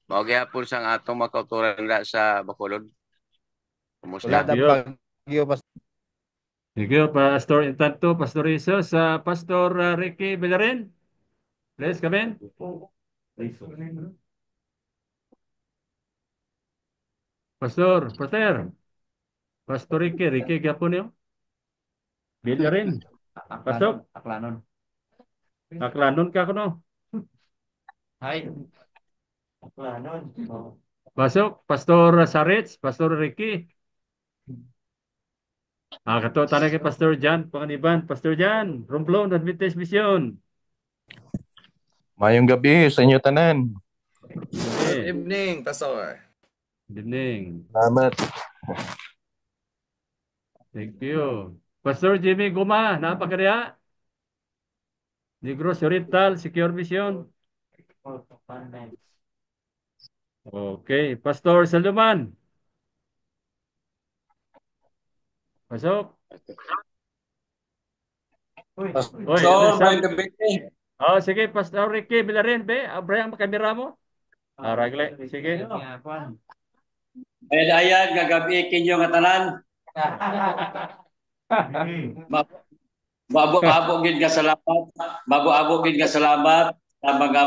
Mao gyapon sang atong makauturan sa Bacolod. Kumusta? Thank you, Pastor Entanto, Pastor Rizos, Pastor Ricky Villarin. Please come in. Pastor Ricky gyapon niyo. Villarin. Pasok. Aklanon ka kuno. Hay. Aklanon. Pasok, Pastor Sarits, Pastor Ricky. Kato tanay kay Pastor Jan Panganiban. Pastor Jan, Romblon Adventist Mission. Mayong gabi sa inyo tanan. Good evening, Pastor. Good evening. Salamat. Thank you. Pastor Jimmy Guma, napakadaya. Negros Oriental Secure Mission. Okay, Pastor Saluman. Pasok. Sige, Pastor Ricky Villarin, Abraham, kamera mo. Ragle, sige. Ayan, gagabi kinyo nga tanan. Mabuabo gid nga salamat. Mabuabo gid nga salamat sa mga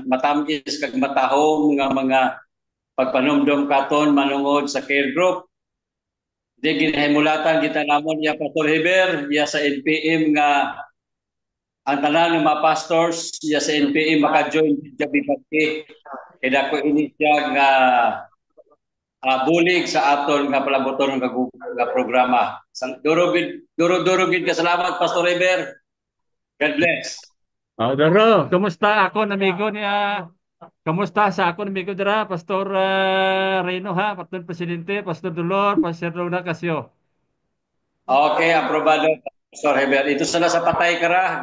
matamis kag matahong nga mga pagpanumdum katon manungod sa care group. Di ginahimulatan kita namon ya Pastor Heber ya sa NPM nga ang tanan ng mga pastors ya sa NPM maka-join jabi pagki. Kaya ko ini siya nga bulig sa aton nga palaboton nga programa. Duro gid ka salamat Pastor Heber. God bless. Daro, kumusta ako amigo niya? Kamusta sa ako amigo dira Pastor Reno ha, Pastor Presidente, Pastor Dolor, Pastor Rona Casio. Okay, aprobado Pastor Heber. Ito sana sa patay kara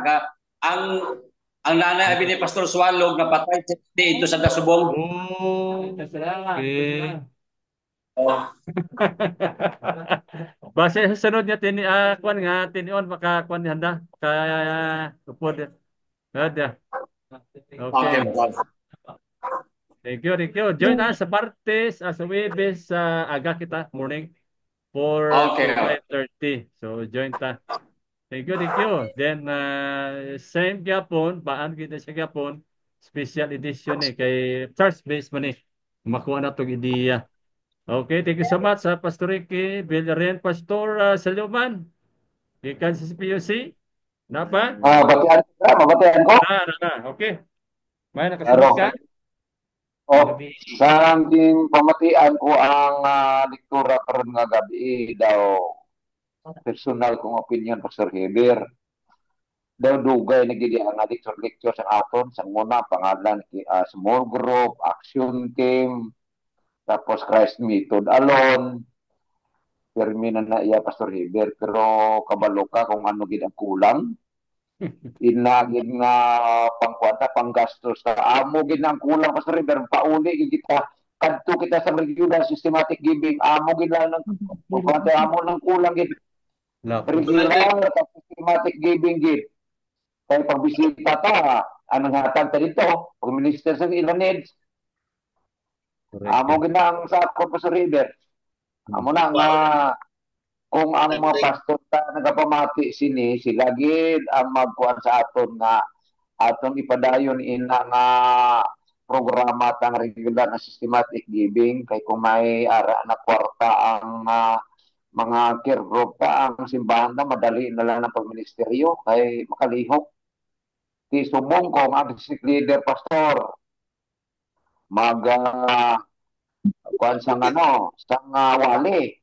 ang nanay abi ni Pastor Swalog na patay ito sa Dasubong. Okay. Base sa sunod niya kwan nga tinion makakuan ni handa kaya upod. Ada. Okay. Thank you. Join us sa Martes sa Webes aga kita morning 4 to 5:30. So join ta. Thank you. Then same gyapon, baan kita sa gyapon special edition kay church based man makuha na tong ideya. Okay, thank you so much sa Pastor Ricky Villarin, Pastor Saluman. Gikan sa PUC. Napa? Mabatian ko. Okay. May nakasunod ka? sa aking pamatian ko ang lektura karon nga gabi daw personal kong opinion Pastor Heber. Daw dugay na gid ang lecture sa aton sa muna pangalan small group, action team, tapos Christ method alone. Termino na iya Pastor Heber pero kabalo ka kung ano gid ang kulang. Inagid nga pangkwanta panggastos sa amo gid ang kulang Pastor Heber pauli gid kita kadto kita sa regular systematic giving amo gid lang ng pangkwanta amo nang kulang gid regular systematic giving gid kay pagbisita ta anong hatag ta dito pag minister sa ilang needs amo gid na ang sa ako Pastor Heber amo na nga kung ang mga pastor ta nagapamati sini sila gid ang magkuan sa aton nga aton ipadayon ina nga programa tang regular na systematic giving kay kung may ara na kwarta ang mga care group ta ang simbahan na madali na lang ng pagministeryo kay makalihok ti subong ko ang district leader pastor mag kuan sang sang wali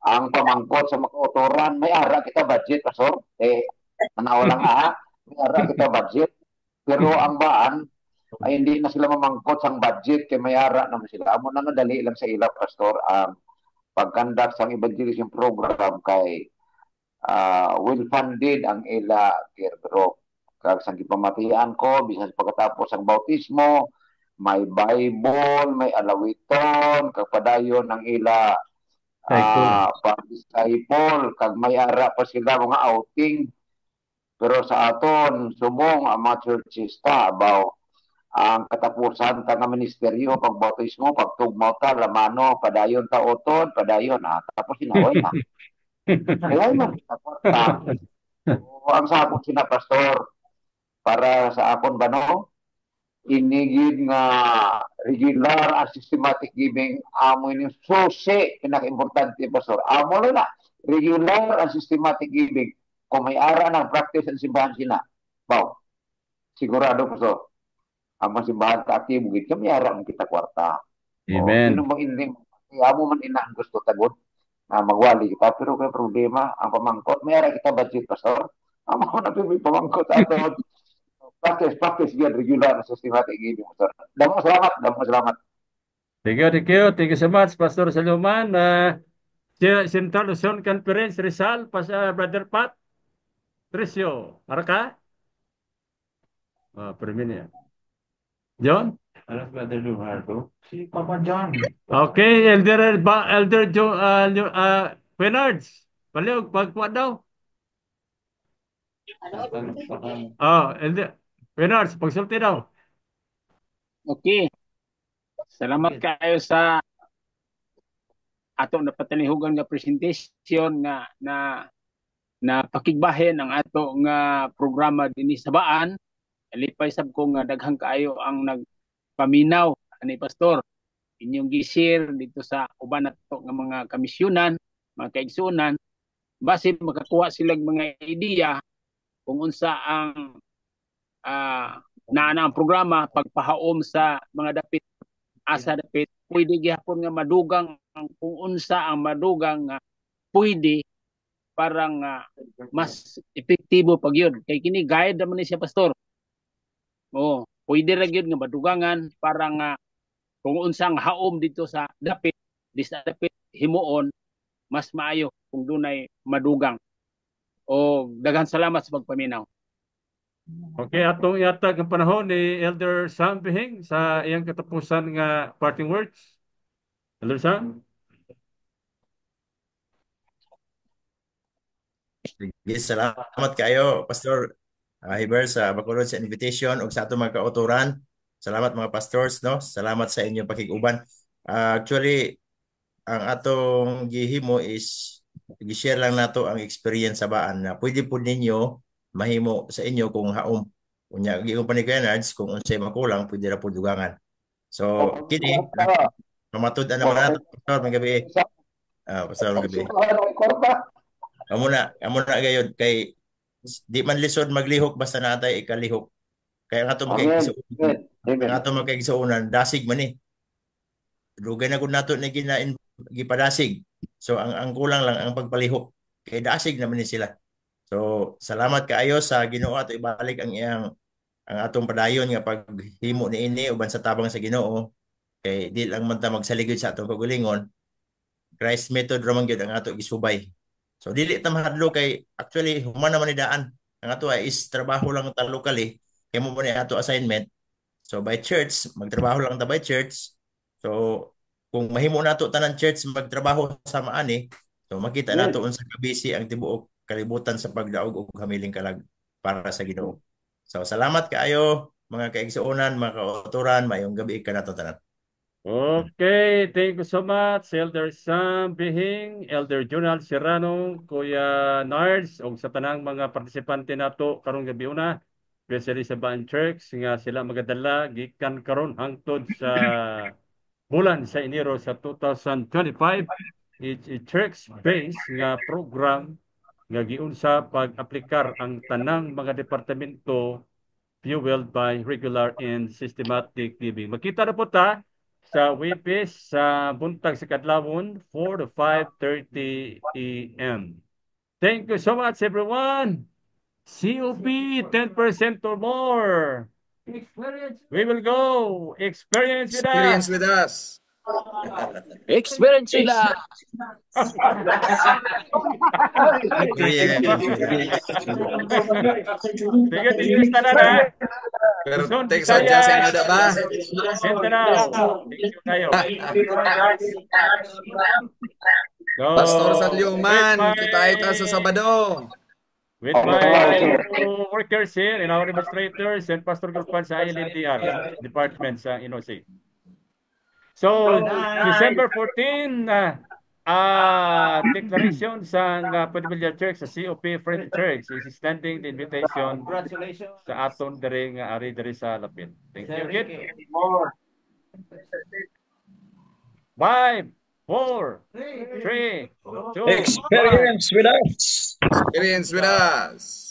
ang pamangkot sa makautoran may ara kita budget pastor manawalang may ara kita budget pero ang baan ay hindi na sila mamangkot sang budget kay may ara naman sila amo na dali lang sa ila pastor ang pagkandak sang evangelism program kay well funded ang ila care group kag sang gipamatian ko bisan pagkatapos ang bautismo may Bible may alawiton kag padayon ang ila disciple kag may ara pa sila mga outing pero sa aton subong ang mga churches ta about ang katapusan ta nga ministeryo pagbautismo pagtugmaw ta lamano padayon ta utod padayon tapos sinaway na kaya man ang sabot sina pastor para sa akon bano inigid nga regular and systematic giving amo ini susi pinaka-importante pastor amo na regular and systematic giving kung may ara ng practice ang simbahan sina baw sigurado pastor ang simbahan ka aktibo gid kami ara ang kita kwarta amen sino mang inding amo man ina ang gusto tagod na magwali kita pero kay problema ang pamangkot may ara kita budget pastor amo na may pamangkot ato practice yan regular na systematic giving pastor damo salamat thank you so much Pastor Saluman Central Luzon Conference Rizal Brother Pat Tricio Arca permine John Alas Brother Eduardo si Papa John okay Elder Bernards paliog pagkuha daw Elder Bernards pagsulti daw okay salamat kayo sa ato na patanihugan nga presentation na pakigbahin ang ato nga programa dinhi sa Baan alipay sab ko nga daghang kaayo ang nagpaminaw ani pastor inyong gi-share dito sa uban nato nga mga kamisyonan mga kaigsunan base makakuha sila mga ideya kung unsa ang naana ang programa pagpahaom sa mga dapit asa dapit pwede gihapon nga madugang kung unsa ang madugang nga pwede parang mas epektibo pag yun kay kini guide naman ni siya pastor pwede ra gyud nga madugangan parang kung unsang haom dito sa dapit himuon mas maayo kung dunay madugang daghan salamat sa pagpaminaw. Okay, atong yatag ang panahon ni Elder Sam Bihing sa iyang katapusan nga parting words. Elder Sam? Yes, salamat kayo, Pastor Heber sa bakulod sa invitation ug sa ato mga kauturan. Salamat mga pastors, no? Salamat sa inyong pakiguban. Actually, ang atong gihimo is gi-share lang nato ang experience sa Baan na pwede po ninyo mahimo sa inyo kung haom. Unya giingon pa ni Kuya Nards kung unsay makulang pwede ra po dugangan. So, kini matud-an naman nato pastor ng gabi. Pastor ng gabi. Amo na gayud kay di man lisod maglihok basta natay ikalihok. Kaya nga ito magkaigsuunan, dasig man dugay na gud nato ni gipadasig. So ang kulang lang ang pagpalihok kay dasig naman ni sila. So salamat kaayo sa Ginoo at ibalik ang atong padayon nga paghimo niini uban sa tabang sa Ginoo kay di lang man ta magsaligid sa atong kagalingon. Christ method ra man gyud ang ato gisubay. So dili ta mahadlo kay actually human naman ni daan. Ang ato ay is trabaho lang ta locally kay mo ni ato assignment. So by church, magtrabaho lang ta by church. So kung mahimo nato tanan church magtrabaho sa maani, so makita nato unsa ka busy ang tibuok kalibutan sa pagdaog og hamiling kalag para sa Ginoo. So salamat kaayo mga kaigsuonan, mga kauturan, mayong gabi kanato tanan. Okay, thank you so much, Elder Sam Bihing, Elder Junal Serrano, Kuya Nards, o sa tanang mga partisipante nato karong gabi una, especially sa Baan Church, nga sila magadala, gikan karon hangtod sa bulan sa Enero sa 2025, it's a church-based nga program nga giunsa pag-aplikar ang tanang mga departamento fueled by regular and systematic giving. Makita na po ta sa Wipis sa buntag sa kadlawon 4 to 5:30 a.m. Thank you so much, everyone. COP 10% or more. We will go. Experience with Experience us. with us. Experience nila. Sige, English na na. Pero take suggest nga da ba? Ito na. Thank you kayo. So, Pastor Salyuman, kita ita sa Sabado. with my workers here and our administrators and Pastor Gulpan sa ILNTR department sa INOC. So, December 14, declaration sa Pudibilla Church, sa COP Friend Church, is extending the invitation sa aton diri nga ari diri sa Lapid. Thank you, kid. 5, 4, 3, 2, Experience with us. Experience with us.